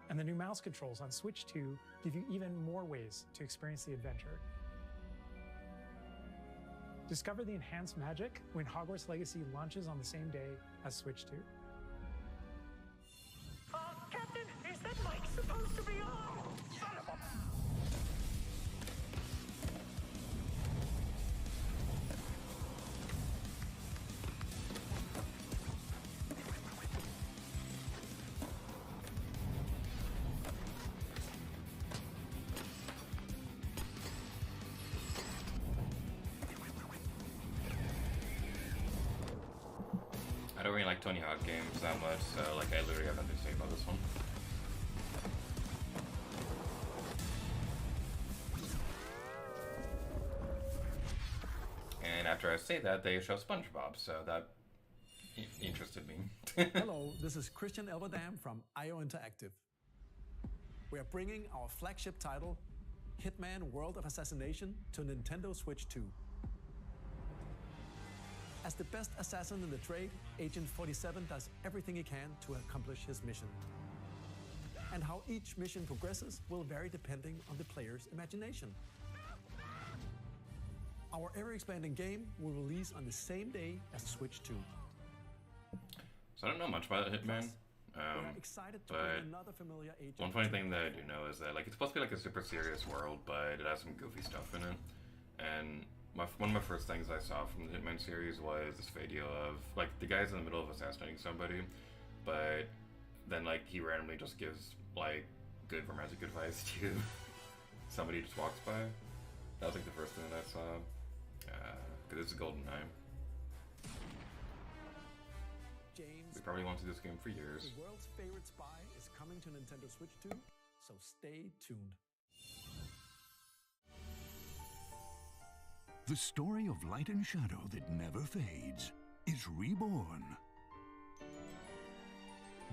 [SPEAKER 19] And the new mouse controls on Switch 2 give you even more ways to experience the adventure. Discover the enhanced magic when Hogwarts Legacy launches on the same day as Switch 2.
[SPEAKER 20] Captain, is that mic supposed to be on? Son of a...
[SPEAKER 1] I don't really like Tony Hawk games that much, so like I literally have nothing to say about this one. And after I say that, they show SpongeBob, so that interested me.
[SPEAKER 21] Hello, this is Christian Elverdam from IO Interactive. We are bringing our flagship title, Hitman World of Assassination, to Nintendo Switch 2. As the best assassin in the trade, Agent 47 does everything he can to accomplish his mission. And how each mission progresses will vary depending on the player's imagination. Our ever-expanding game will release on the same day as Switch 2.
[SPEAKER 1] So I don't know much about Hitman, but one funny thing that I do know is that like it's supposed to be like a super serious world, but it has some goofy stuff in it. And one of my first things I saw from the Hitman series was this video of like the guy's in the middle of assassinating somebody, but then like he randomly just gives like good romantic advice to somebody who just walks by. That was like the first thing that I saw, because it's a GoldenEye. We probably won't see this game for years.
[SPEAKER 21] The world's favorite spy is coming to Nintendo Switch 2, so stay tuned.
[SPEAKER 15] The story of light and shadow that never fades is reborn.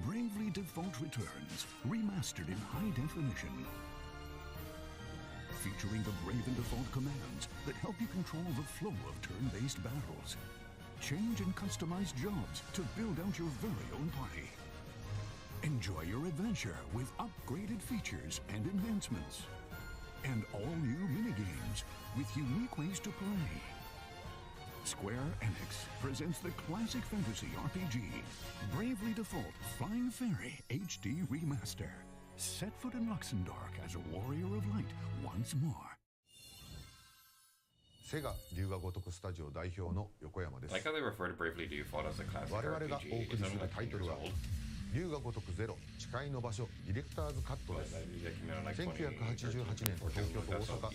[SPEAKER 15] Bravely Default returns, remastered in high definition. Featuring the Brave and Default commands that help you control the flow of turn-based battles. Change and customize jobs to build out your very own party. Enjoy your adventure with upgraded features and enhancements. And all new minigames with unique ways to play. Square Enix presents the classic fantasy RPG, Bravely Default Flying Fairy HD Remaster. Set foot in Luxembourg as a warrior of light once more.
[SPEAKER 7] セガ龍が如くスタジオ代表の横山です。
[SPEAKER 1] Like how they refer to Bravely Default as a classic
[SPEAKER 7] 我々がお
[SPEAKER 1] RPG.
[SPEAKER 7] 送りするタイトルは龍が如くゼロ誓いの場所ディレクターズカットです。1988年東京と大阪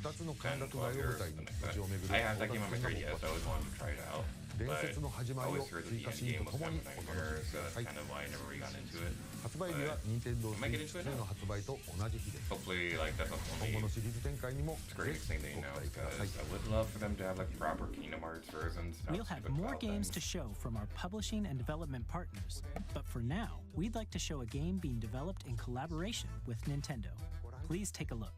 [SPEAKER 7] 2つの歓楽街を舞台に街を巡る
[SPEAKER 1] I have that game on my 3DS. I always wanted to try it out.
[SPEAKER 7] 伝説の始まりを
[SPEAKER 1] I always heard that
[SPEAKER 7] 追
[SPEAKER 1] the
[SPEAKER 7] 加
[SPEAKER 1] end
[SPEAKER 7] シーン
[SPEAKER 1] game
[SPEAKER 7] と
[SPEAKER 1] was
[SPEAKER 7] とも
[SPEAKER 1] kind
[SPEAKER 7] に
[SPEAKER 1] of
[SPEAKER 7] お
[SPEAKER 1] nightmare,
[SPEAKER 7] 楽しみ
[SPEAKER 1] so
[SPEAKER 7] くだ
[SPEAKER 1] that's
[SPEAKER 7] さい。
[SPEAKER 1] kind of why I never really got into it.
[SPEAKER 7] 発売日は任天堂 Switch 2の発売と同じ日です。
[SPEAKER 1] Hopefully, like that's not
[SPEAKER 7] 今後のシリーズ展開にも
[SPEAKER 1] It's
[SPEAKER 7] ぜ
[SPEAKER 1] great
[SPEAKER 7] ひ
[SPEAKER 1] thing they
[SPEAKER 7] ご
[SPEAKER 1] announced
[SPEAKER 7] 期待ください。
[SPEAKER 1] because I would love for them to have like proper Kingdom Hearts versions. not
[SPEAKER 3] We'll have
[SPEAKER 1] stupid
[SPEAKER 3] more
[SPEAKER 1] cloud
[SPEAKER 3] games
[SPEAKER 1] things.
[SPEAKER 3] to show from our publishing and development partners. But for now, we'd like to show a game being developed in collaboration with Nintendo. Please take a look.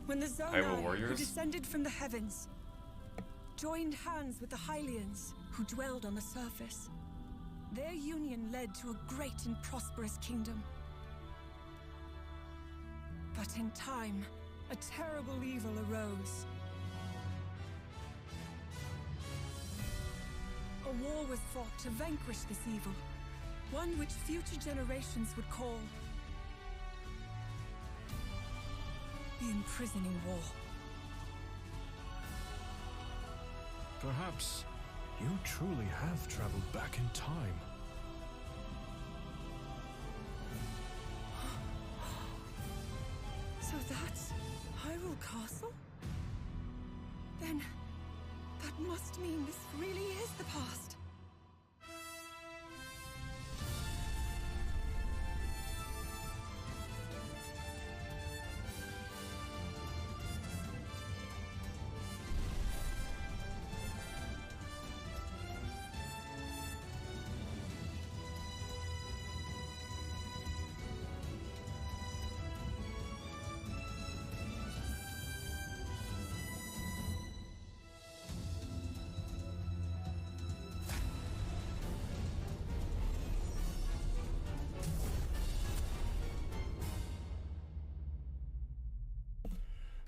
[SPEAKER 22] When the
[SPEAKER 1] Hyrule
[SPEAKER 22] Zonai, who
[SPEAKER 1] Warriors?
[SPEAKER 22] descended from the heavens, joined hands with the Hylians, who dwelled on the surface, their union led to a great and prosperous kingdom. But in time, a terrible evil arose. A war was fought to vanquish this evil, one which future generations would call the Imprisoning War.
[SPEAKER 23] Perhaps you truly have traveled back in time.
[SPEAKER 22] So that's Hyrule Castle? Then that must mean this really is the past.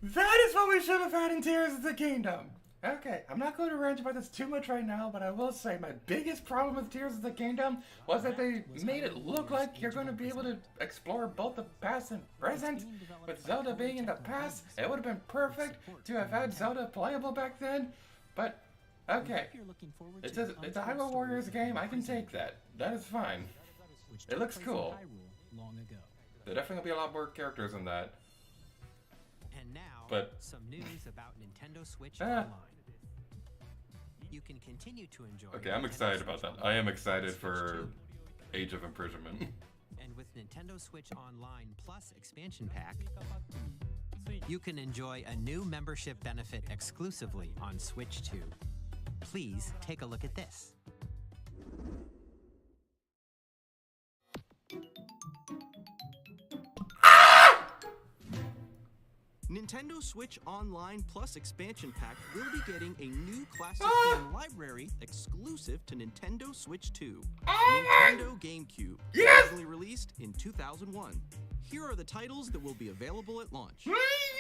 [SPEAKER 1] That is what we should have had in Tears of the Kingdom. Okay, I'm not going to rant about this too much right now, but I will say my biggest problem with Tears of the Kingdom was that they made it look like you're going to be able to explore both the past and present. With Zelda being in the past, it would have been perfect to have had Zelda playable back then, but okay. It's a Hyrule Warriors game, I can take that. That is fine. It looks cool. There definitely will be a lot more characters in that.
[SPEAKER 4] And now,
[SPEAKER 1] but
[SPEAKER 4] some news about Nintendo Switch Online. You can continue to enjoy.
[SPEAKER 1] Okay, I'm excited about that. I am excited for Age of Imprisonment.
[SPEAKER 4] And with Nintendo Switch Online Plus expansion pack, you can enjoy a new membership benefit exclusively on Switch 2. Please take a look at this.
[SPEAKER 5] Nintendo Switch Online Plus expansion pack will be getting a new classic game library exclusive to Nintendo Switch 2. Nintendo GameCube, originally released in 2001. Here are the titles that will be available at launch.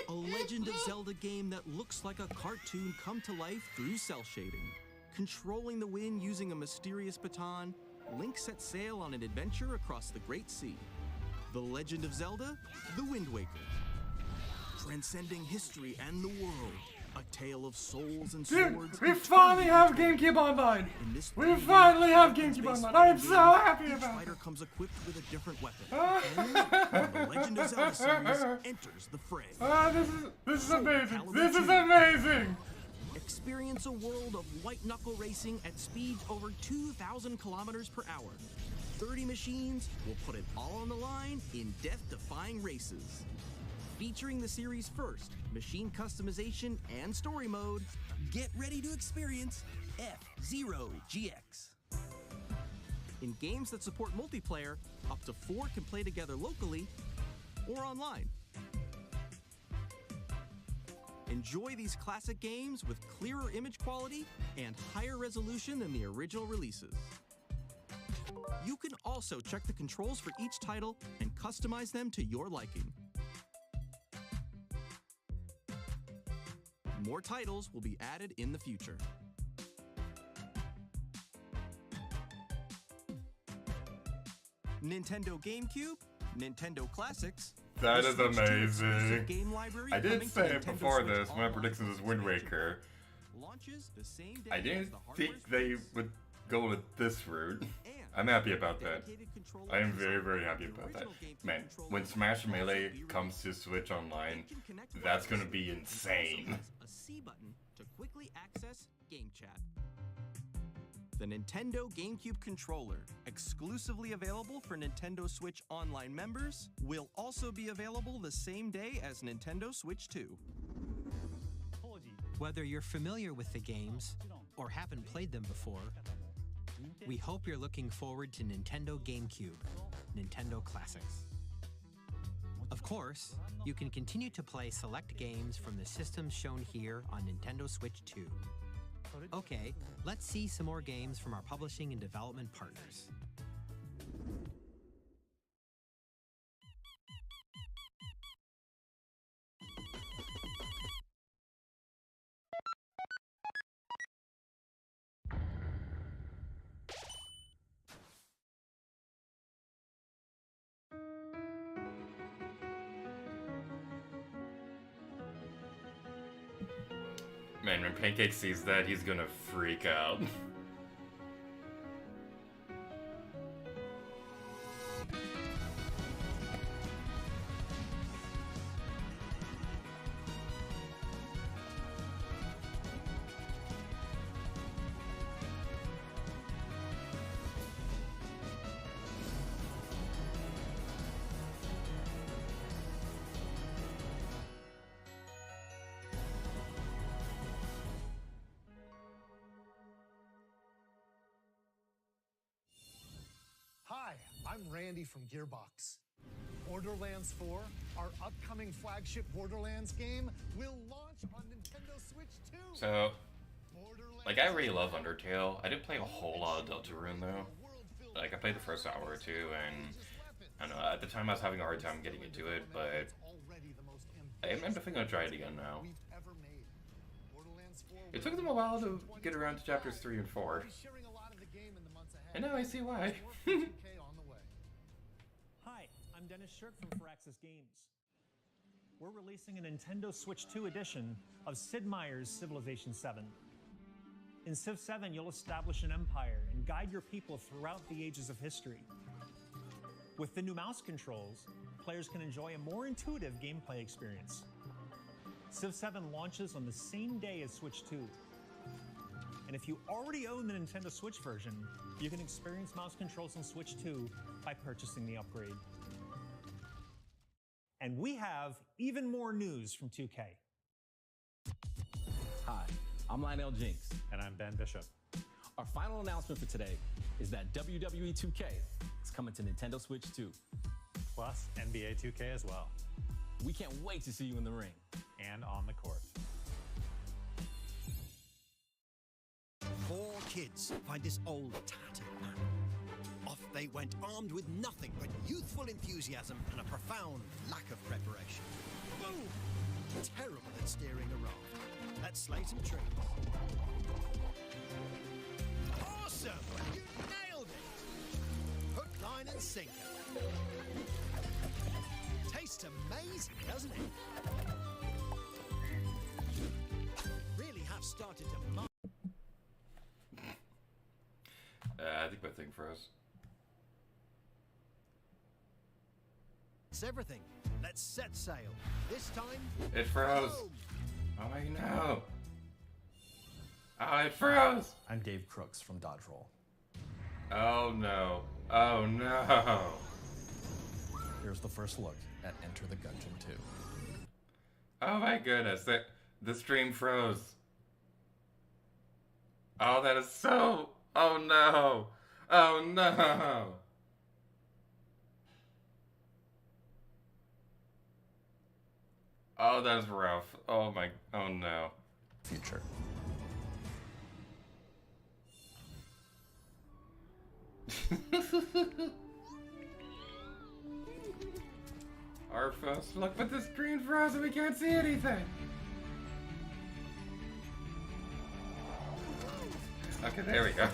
[SPEAKER 5] A Legend of Zelda game that looks like a cartoon come to life through cell shading. Controlling the wind using a mysterious baton, Link sets sail on an adventure across the Great Sea. The Legend of Zelda, The Wind Waker. Transcending history and the world, a tale of souls and swords.
[SPEAKER 1] Dude, we finally have GameCube Online! We finally have GameCube Online! I am so happy about it!
[SPEAKER 5] Fighter comes equipped with a different weapon. And the Legend of Zelda series enters the fray.
[SPEAKER 1] This is amazing! This is amazing!
[SPEAKER 5] Experience a world of white-knuckle racing at speeds over 2,000 kilometers per hour. 30 machines will put it all on the line in death-defying races. Featuring the series' first machine customization and story mode, get ready to experience F-Zero GX. In games that support multiplayer, up to 4 can play together locally or online. Enjoy these classic games with clearer image quality and higher resolution than the original releases. You can also check the controls for each title and customize them to your liking. More titles will be added in the future. Nintendo GameCube, Nintendo Classics.
[SPEAKER 1] That is
[SPEAKER 5] the Switch 2
[SPEAKER 1] amazing.
[SPEAKER 5] exclusive game library
[SPEAKER 1] I did
[SPEAKER 5] coming to
[SPEAKER 1] say it
[SPEAKER 5] Nintendo
[SPEAKER 1] before
[SPEAKER 5] Switch
[SPEAKER 1] this when my predictions was Wind Waker.
[SPEAKER 5] Launches the same day
[SPEAKER 1] I
[SPEAKER 5] as
[SPEAKER 1] didn't
[SPEAKER 5] the hardware
[SPEAKER 1] think they would go with this route. I'm happy about that. I am very, very happy about that. Man, when Smash Melee comes to Switch Online, that's gonna be insane.
[SPEAKER 5] A C button to quickly access Game Chat. The Nintendo GameCube controller, exclusively available for Nintendo Switch Online members, will also be available the same day as Nintendo Switch 2.
[SPEAKER 4] Whether you're familiar with the games or haven't played them before, we hope you're looking forward to Nintendo GameCube, Nintendo Classics. Of course, you can continue to play select games from the systems shown here on Nintendo Switch 2. Okay, let's see some more games from our publishing and development partners.
[SPEAKER 1] Man, when Pancake sees that, he's gonna freak out.
[SPEAKER 6] Hi, I'm Randy from Gearbox. Borderlands 4, our upcoming flagship Borderlands game, will launch on Nintendo Switch 2.
[SPEAKER 1] So, like, I really love Undertale. I didn't play a whole lot of Deltarune though. Like, I played the first hour or two, and I don't know, at the time I was having a hard time getting into it, but I'm definitely gonna try it again now. It took them a while to get around to chapters 3 and 4. And now I see why.
[SPEAKER 8] Hi, I'm Dennis Shirk from Firaxis Games. We're releasing a Nintendo Switch 2 edition of Sid Meier's Civilization 7. In Civ 7, you'll establish an empire and guide your people throughout the ages of history. With the new mouse controls, players can enjoy a more intuitive gameplay experience. Civ 7 launches on the same day as Switch 2. And if you already own the Nintendo Switch version, you can experience mouse controls on Switch 2 by purchasing the upgrade. And we have even more news from 2K.
[SPEAKER 10] Hi, I'm Lionel Jinks.
[SPEAKER 8] And I'm Ben Bishop.
[SPEAKER 10] Our final announcement for today is that WWE 2K is coming to Nintendo Switch 2.
[SPEAKER 8] Plus NBA 2K as well.
[SPEAKER 10] We can't wait to see you in the ring.
[SPEAKER 8] And on the court.
[SPEAKER 24] 4 kids find this old, tattered man. Off they went, armed with nothing but youthful enthusiasm and a profound lack of preparation. Boom! Terrible at steering a raft. Let's slay some trees. Awesome! You nailed it! Hook, line, and sinker. Tastes amazing, doesn't it? Really have started to...
[SPEAKER 1] I think my thing froze.
[SPEAKER 24] It's everything. Let's set sail. This time...
[SPEAKER 1] It froze.
[SPEAKER 24] boom!
[SPEAKER 1] Oh my no. Oh, it froze!
[SPEAKER 16] I'm Dave Crooks from Dodge Roll.
[SPEAKER 1] Oh no. Oh no.
[SPEAKER 16] Here's the first look at Enter the Gungeon 2.
[SPEAKER 1] Oh my goodness, the stream froze. Oh, that is so... Oh no. Oh no. Oh, that's rough. Oh my... Oh no.
[SPEAKER 16] Future.
[SPEAKER 1] Our first look, but the screen froze and we can't see anything. Okay, there we go.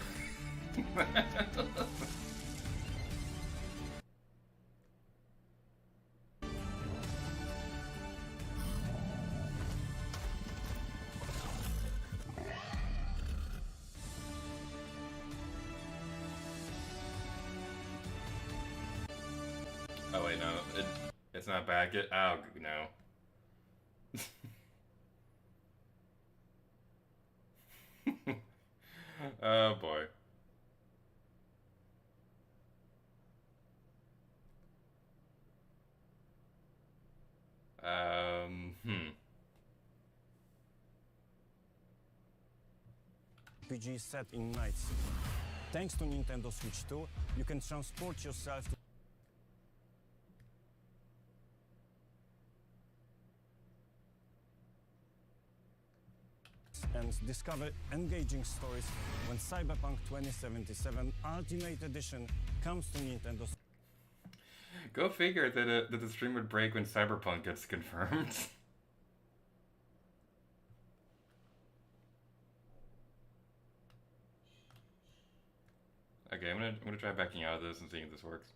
[SPEAKER 1] Oh wait, no, it's not back yet. Oh no. Oh boy.
[SPEAKER 2] RPG set in Night City. Thanks to Nintendo Switch 2, you can transport yourself to and discover engaging stories when Cyberpunk 2077 Ultimate Edition comes to Nintendo.
[SPEAKER 1] Go figure that the stream would break when Cyberpunk gets confirmed. Okay, I'm gonna try backing out of this and seeing if this works.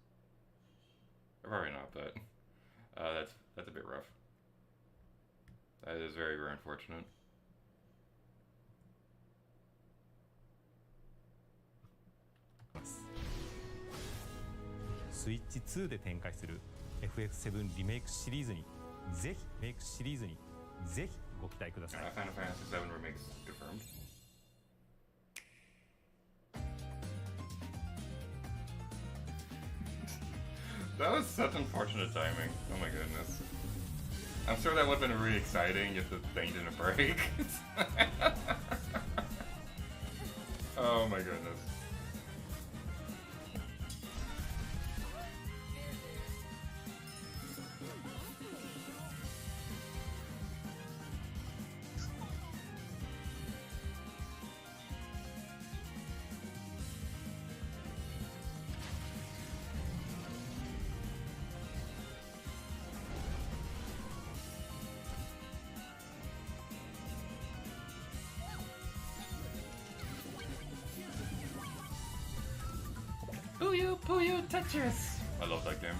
[SPEAKER 1] Or probably not, but that's a bit rough. That is very, very unfortunate.
[SPEAKER 9] Switch 2で展開する FF7 リメイクシリーズにぜひメイクシリーズにぜひご期待ください。
[SPEAKER 1] Final Fantasy VII Remake's confirmed. That was such unfortunate timing. Oh my goodness. I'm sure that would have been really exciting if the thing didn't break. Oh my goodness. Puyo Tetris! I love that game.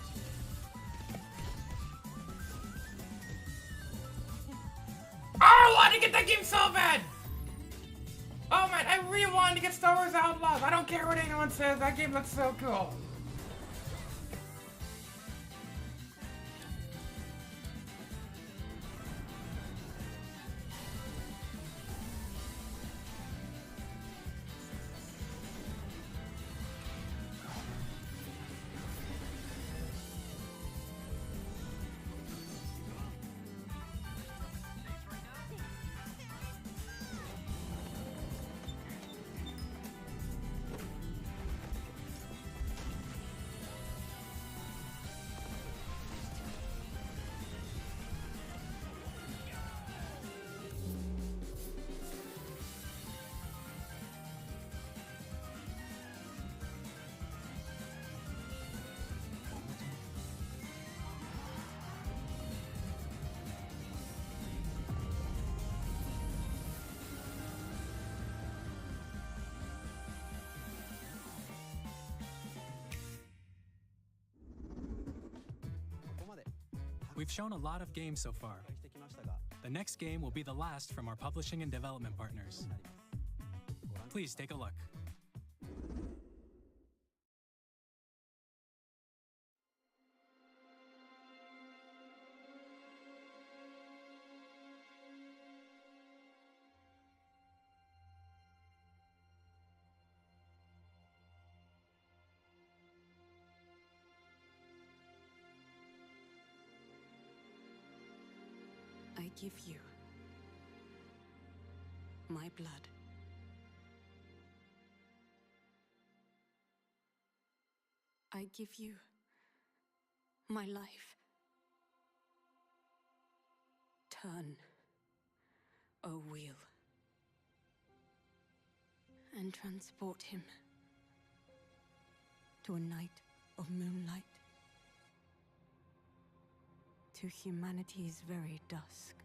[SPEAKER 1] Oh, I wanted to get that game so bad! Oh man, I really wanted to get Star Wars Outlaws. I don't care what anyone says, that game looks so cool.
[SPEAKER 11] We've shown a lot of games so far. The next game will be the last from our publishing and development partners. Please take a look.
[SPEAKER 12] give you my blood. I give you my life. Turn, O wheel, and transport him to a night of moonlight, to humanity's very dusk.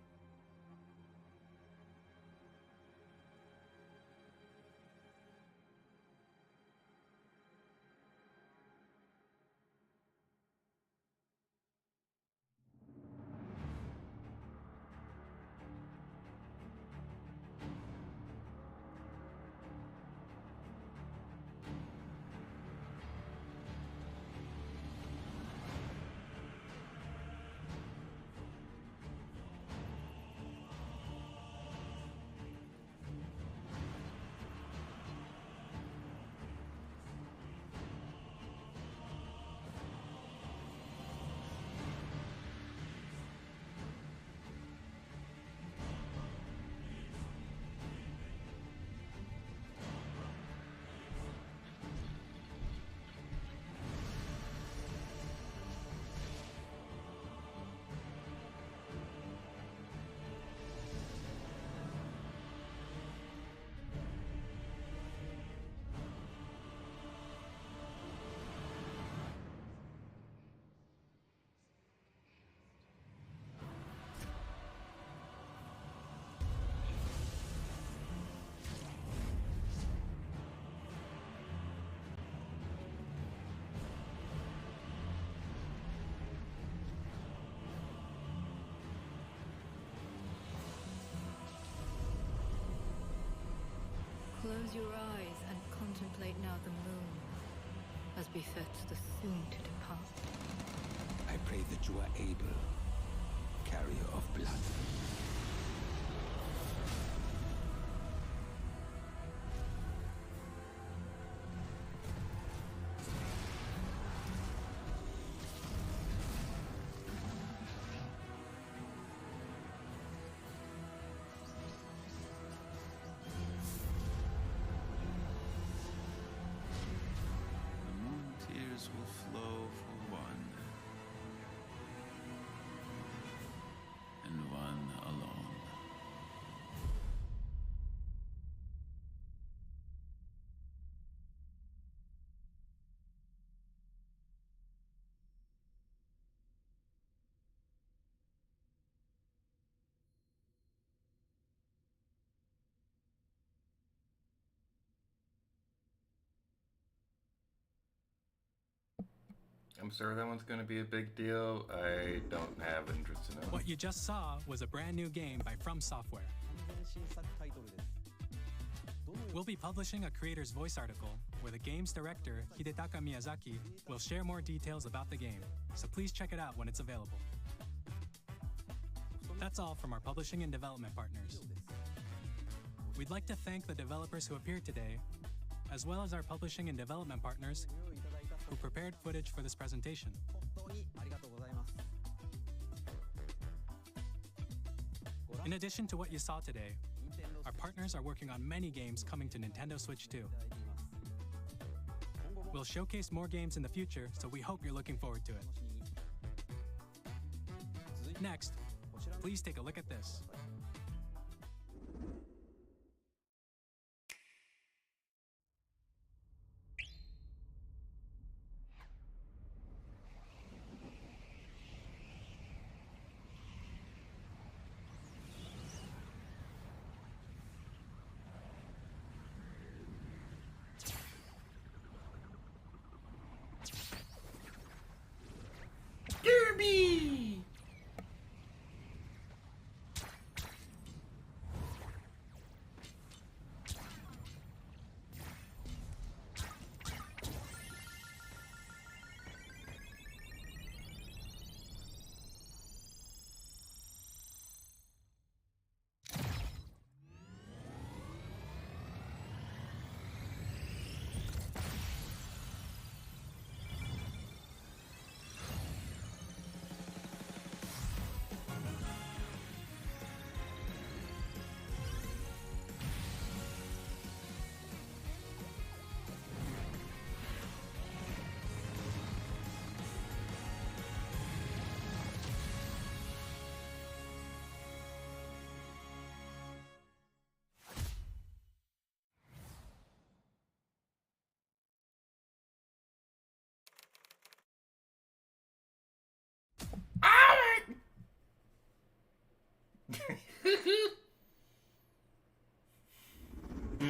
[SPEAKER 13] Close your eyes and contemplate now the moon, as befits the soon-to-depart.
[SPEAKER 14] I pray that you are able, carrier of blood.
[SPEAKER 17] Will flow for one, and one alone.
[SPEAKER 1] I'm sure that one's going to be a big deal. I don't have interest in it.
[SPEAKER 11] What you just saw was a brand new game by From Software. We'll be publishing a creator's voice article where the game's director, Hidetaka Miyazaki, will share more details about the game, so please check it out when it's available. That's all from our publishing and development partners. We'd like to thank the developers who appeared today, as well as our publishing and development partners who prepared footage for this presentation. In addition to what you saw today, our partners are working on many games coming to Nintendo Switch 2. We'll showcase more games in the future, so we hope you're looking forward to it. Next, please take a look at this.
[SPEAKER 1] Kirby!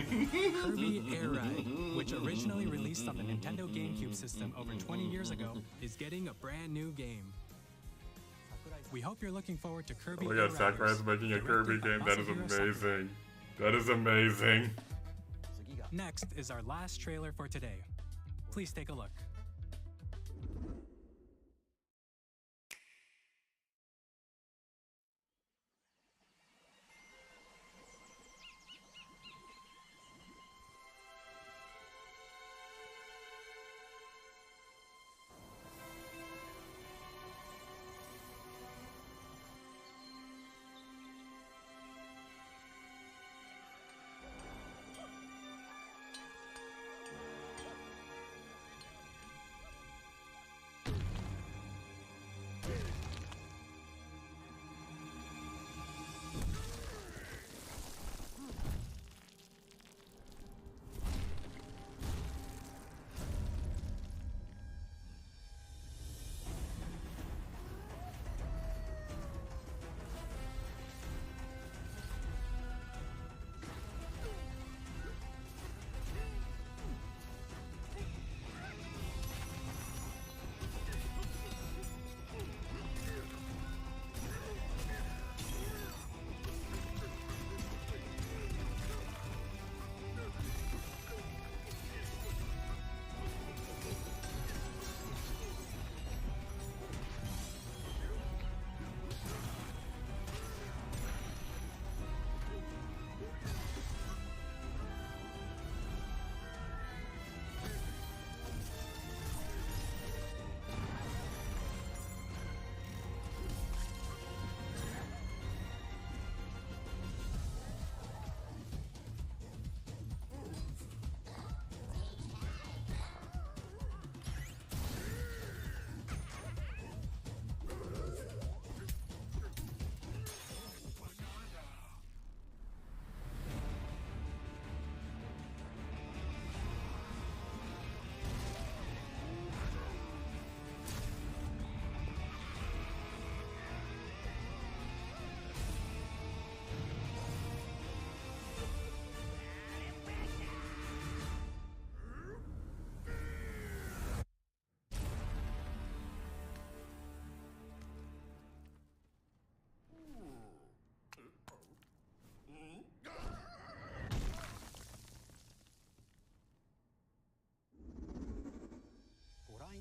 [SPEAKER 11] Kirby Air Ride, which originally released on the Nintendo GameCube system over 20 years ago, is getting a brand new game. We hope you're looking forward to Kirby
[SPEAKER 1] Oh my
[SPEAKER 11] Air
[SPEAKER 1] god, Sakurai's
[SPEAKER 11] Riders,
[SPEAKER 1] making a Kirby
[SPEAKER 11] directed
[SPEAKER 1] game.
[SPEAKER 11] by
[SPEAKER 1] That is
[SPEAKER 11] Masahiro Sakurai.
[SPEAKER 1] amazing. That is amazing.
[SPEAKER 11] Next is our last trailer for today. Please take a look.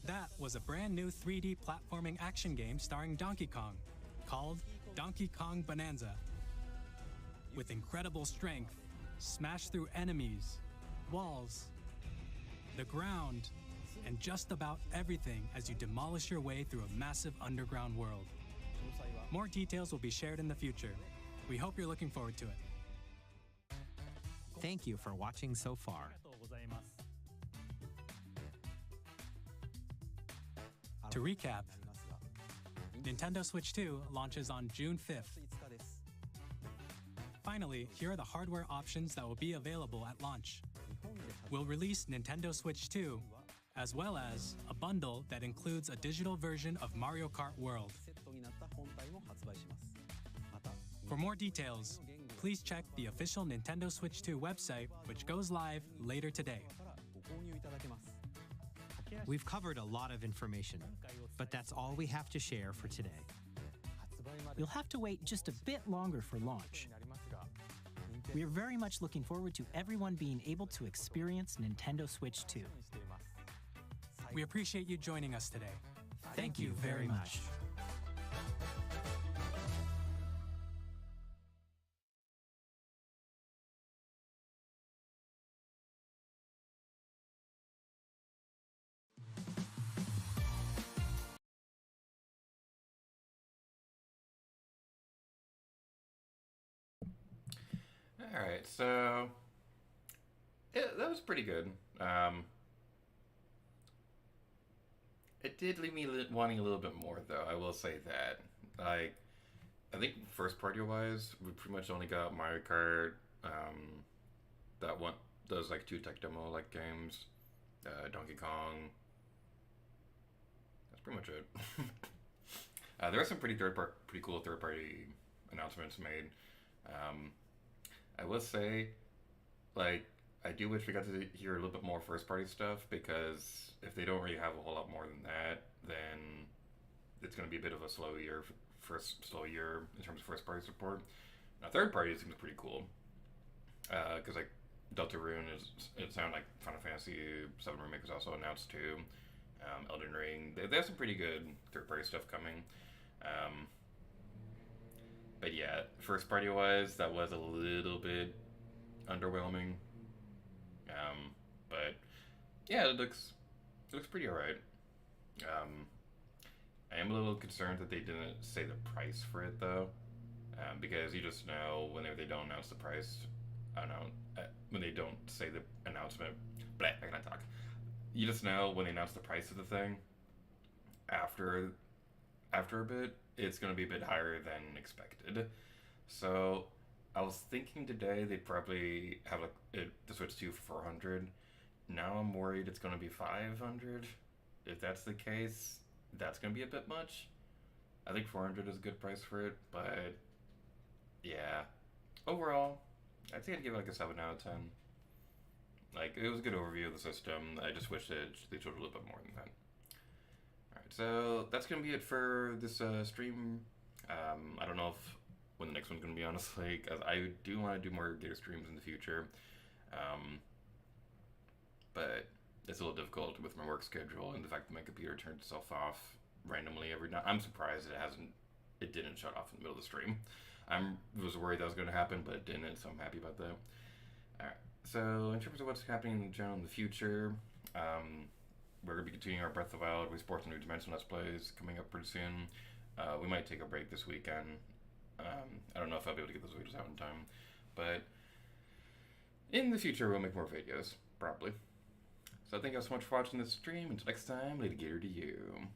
[SPEAKER 11] That was a brand new 3D platforming action game starring Donkey Kong, called Donkey Kong Bonanza. With incredible strength, smash through enemies, walls, the ground, and just about everything as you demolish your way through a massive underground world. More details will be shared in the future. We hope you're looking forward to it.
[SPEAKER 4] Thank you for watching so far.
[SPEAKER 11] To recap, Nintendo Switch 2 launches on June 5th. Finally, here are the hardware options that will be available at launch. We'll release Nintendo Switch 2, as well as a bundle that includes a digital version of Mario Kart World. For more details, please check the official Nintendo Switch 2 website, which goes live later today.
[SPEAKER 4] We've covered a lot of information, but that's all we have to share for today.
[SPEAKER 3] You'll have to wait just a bit longer for launch. We are very much looking forward to everyone being able to experience Nintendo Switch 2.
[SPEAKER 11] We appreciate you joining us today.
[SPEAKER 3] Thank you very much.
[SPEAKER 1] Alright, so that was pretty good. It did leave me wanting a little bit more, though. I will say that. Like, I think first party wise, we pretty much only got Mario Kart, that one, those like 2 tech demo like games, Donkey Kong. That's pretty much it. There are some pretty cool third party announcements made. I will say, like, I do wish we got to hear a little bit more first-party stuff, because if they don't really have a whole lot more than that, then it's going to be a bit of a slow year in terms of first-party support. Now, third-party seems pretty cool, because like Deltarune it sounded like Final Fantasy VII Remake was also announced too. Elden Ring, they have some pretty good third-party stuff coming. But yeah, first-party wise, that was a little bit underwhelming. But yeah, it looks pretty alright. I am a little concerned that they didn't say the price for it though, because you just know whenever they don't announce the price, when they don't say the announcement, I cannot talk. You just know when they announce the price of the thing, after a bit, it's going to be a bit higher than expected. So I was thinking today they'd probably have the Switch 2 for 400. Now I'm worried it's going to be 500. If that's the case, that's going to be a bit much. I think 400 is a good price for it, but yeah. Overall, I'd say I'd give it like a 7 out of 10. Like, it was a good overview of the system. I just wish they showed a little bit more than that. Alright, so that's going to be it for this stream. I don't know when the next one's going to be, honestly, because I do want to do more Gator streams in the future. But it's a little difficult with my work schedule and the fact that my computer turned itself off randomly every night. I'm surprised it didn't shut off in the middle of the stream. I was worried that was going to happen, but it didn't, so I'm happy about that. Alright, so in terms of what's happening in general in the future, we're going to be continuing our Breath of the Wild, Wii Sports, and New Dimension Let's Plays coming up pretty soon. We might take a break this weekend. I don't know if I'll be able to get those videos out in time, but in the future we'll make more videos, probably. So thank you all so much for watching this stream. Until next time, Lady Gator to you.